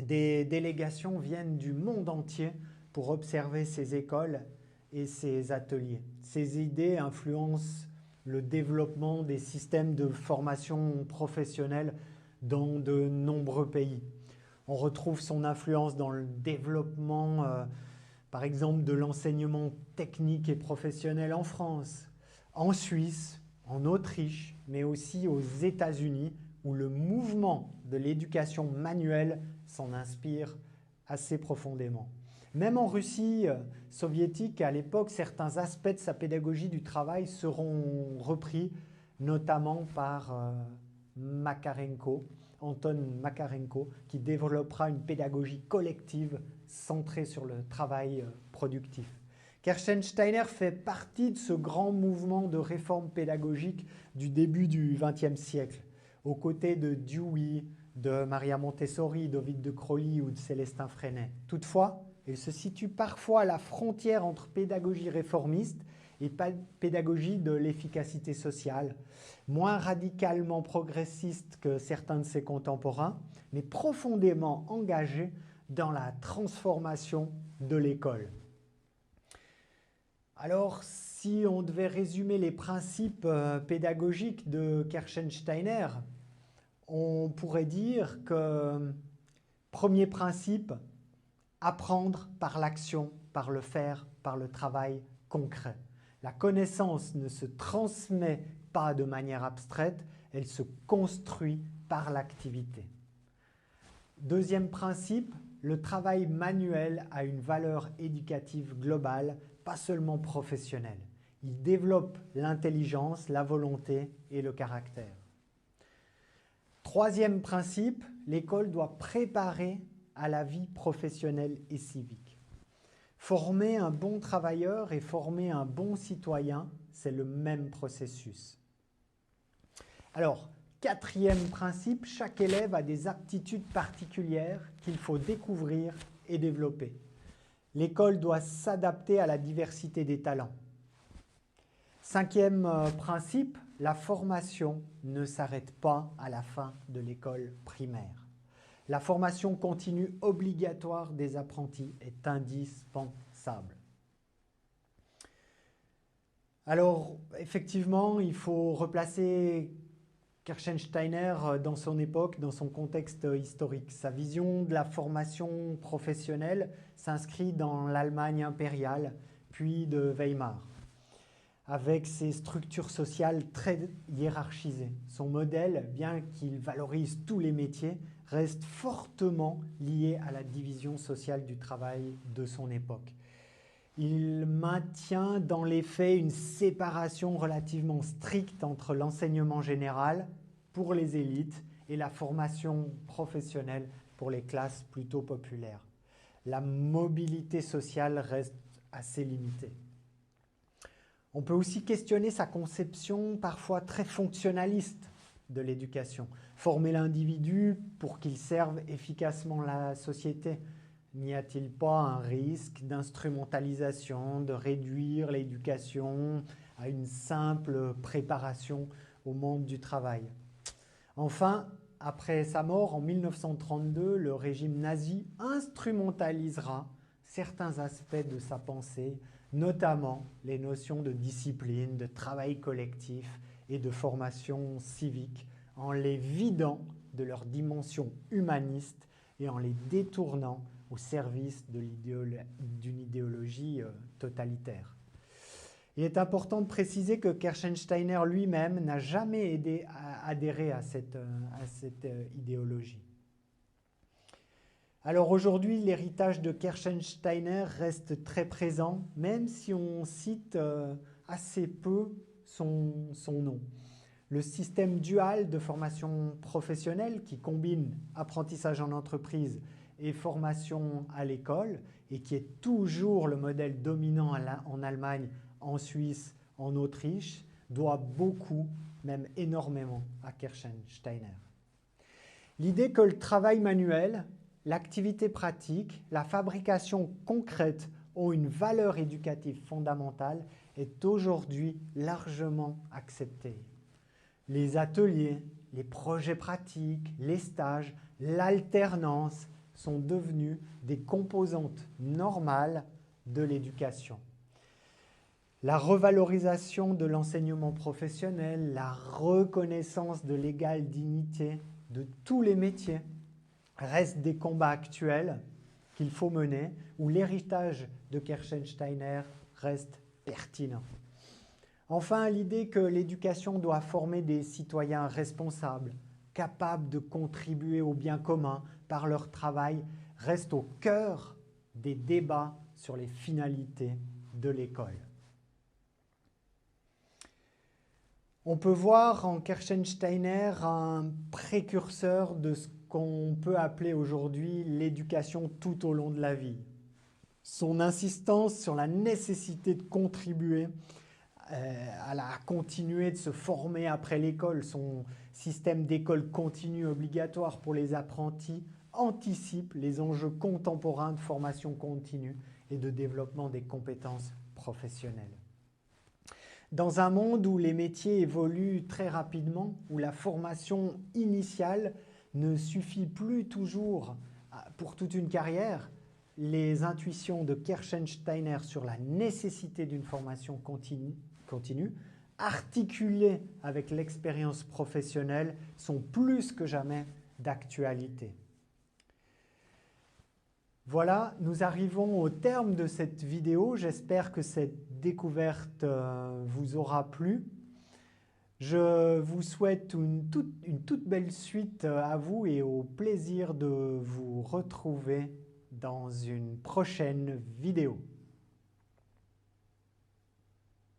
Des délégations viennent du monde entier pour observer ces écoles et ces ateliers. Ces idées influencent le développement des systèmes de formation professionnelle dans de nombreux pays. On retrouve son influence dans le développement, par exemple, de l'enseignement technique et professionnel en France, en Suisse, en Autriche, mais aussi aux États-Unis, où le mouvement de l'éducation manuelle s'en inspire assez profondément. Même en Russie soviétique, à l'époque, certains aspects de sa pédagogie du travail seront repris, notamment par Anton Makarenko, qui développera une pédagogie collective centrée sur le travail productif. Kirchensteiner fait partie de ce grand mouvement de réforme pédagogique du début du XXe siècle, aux côtés de Dewey, de Maria Montessori, d'Ovid de Crowley ou de Célestin Freinet. Toutefois, il se situe parfois à la frontière entre pédagogie réformiste et pédagogie de l'efficacité sociale, moins radicalement progressiste que certains de ses contemporains, mais profondément engagé dans la transformation de l'école. Alors, si on devait résumer les principes pédagogiques de Kirchensteiner, on pourrait dire que, premier principe, apprendre par l'action, par le faire, par le travail concret. La connaissance ne se transmet pas de manière abstraite, elle se construit par l'activité. Deuxième principe, le travail manuel a une valeur éducative globale, pas seulement professionnelle. Il développe l'intelligence, la volonté et le caractère. Troisième principe, l'école doit préparer à la vie professionnelle et civique. Former un bon travailleur et former un bon citoyen, c'est le même processus. Alors, quatrième principe, chaque élève a des aptitudes particulières qu'il faut découvrir et développer. L'école doit s'adapter à la diversité des talents. Cinquième principe, la formation ne s'arrête pas à la fin de l'école primaire. La formation continue obligatoire des apprentis est indispensable. Alors, effectivement, il faut replacer Kirchensteiner dans son époque, dans son contexte historique. Sa vision de la formation professionnelle s'inscrit dans l'Allemagne impériale, puis de Weimar, avec ses structures sociales très hiérarchisées. Son modèle, bien qu'il valorise tous les métiers, reste fortement lié à la division sociale du travail de son époque. Il maintient dans les faits une séparation relativement stricte entre l'enseignement général pour les élites et la formation professionnelle pour les classes plutôt populaires. la mobilité sociale reste assez limitée. On peut aussi questionner sa conception parfois très fonctionnaliste de l'éducation. Former l'individu pour qu'il serve efficacement la société. N'y a-t-il pas un risque d'instrumentalisation, de réduire l'éducation à une simple préparation au monde du travail? Enfin, après sa mort en 1932, le régime nazi instrumentalisera certains aspects de sa pensée, notamment les notions de discipline, de travail collectif et de formation civique, en les vidant de leur dimension humaniste et en les détournant au service d'une idéologie totalitaire. Il est important de préciser que Kerstensteiner lui-même n'a jamais adhéré à cette idéologie. Alors aujourd'hui, l'héritage de Kerstensteiner reste très présent, même si on cite assez peu son nom. Le système dual de formation professionnelle qui combine apprentissage en entreprise et formation à l'école et qui est toujours le modèle dominant en Allemagne, en Suisse, en Autriche, doit beaucoup, même énormément, à Kerstensteiner. L'idée que le travail manuel, l'activité pratique, la fabrication concrète ont une valeur éducative fondamentale est aujourd'hui largement acceptée. Les ateliers, les projets pratiques, les stages, l'alternance sont devenus des composantes normales de l'éducation. La revalorisation de l'enseignement professionnel, la reconnaissance de l'égale dignité de tous les métiers restent des combats actuels qu'il faut mener, où l'héritage de Kerstensteiner reste pertinent. Enfin, l'idée que l'éducation doit former des citoyens responsables, capables de contribuer au bien commun par leur travail, reste au cœur des débats sur les finalités de l'école. On peut voir en Kerstensteiner un précurseur de ce qu'on peut appeler aujourd'hui l'éducation tout au long de la vie. Son insistance sur la nécessité de contribuer à continuer de se former après l'école, son système d'école continue obligatoire pour les apprentis anticipe les enjeux contemporains de formation continue et de développement des compétences professionnelles. Dans un monde où les métiers évoluent très rapidement, où la formation initiale ne suffit plus toujours pour toute une carrière, les intuitions de Kerstensteiner sur la nécessité d'une formation continue, articulées avec l'expérience professionnelle, sont plus que jamais d'actualité. Voilà, nous arrivons au terme de cette vidéo. J'espère que cette découverte vous aura plu. Je vous souhaite une toute belle suite à vous et au plaisir de vous retrouver dans une prochaine vidéo.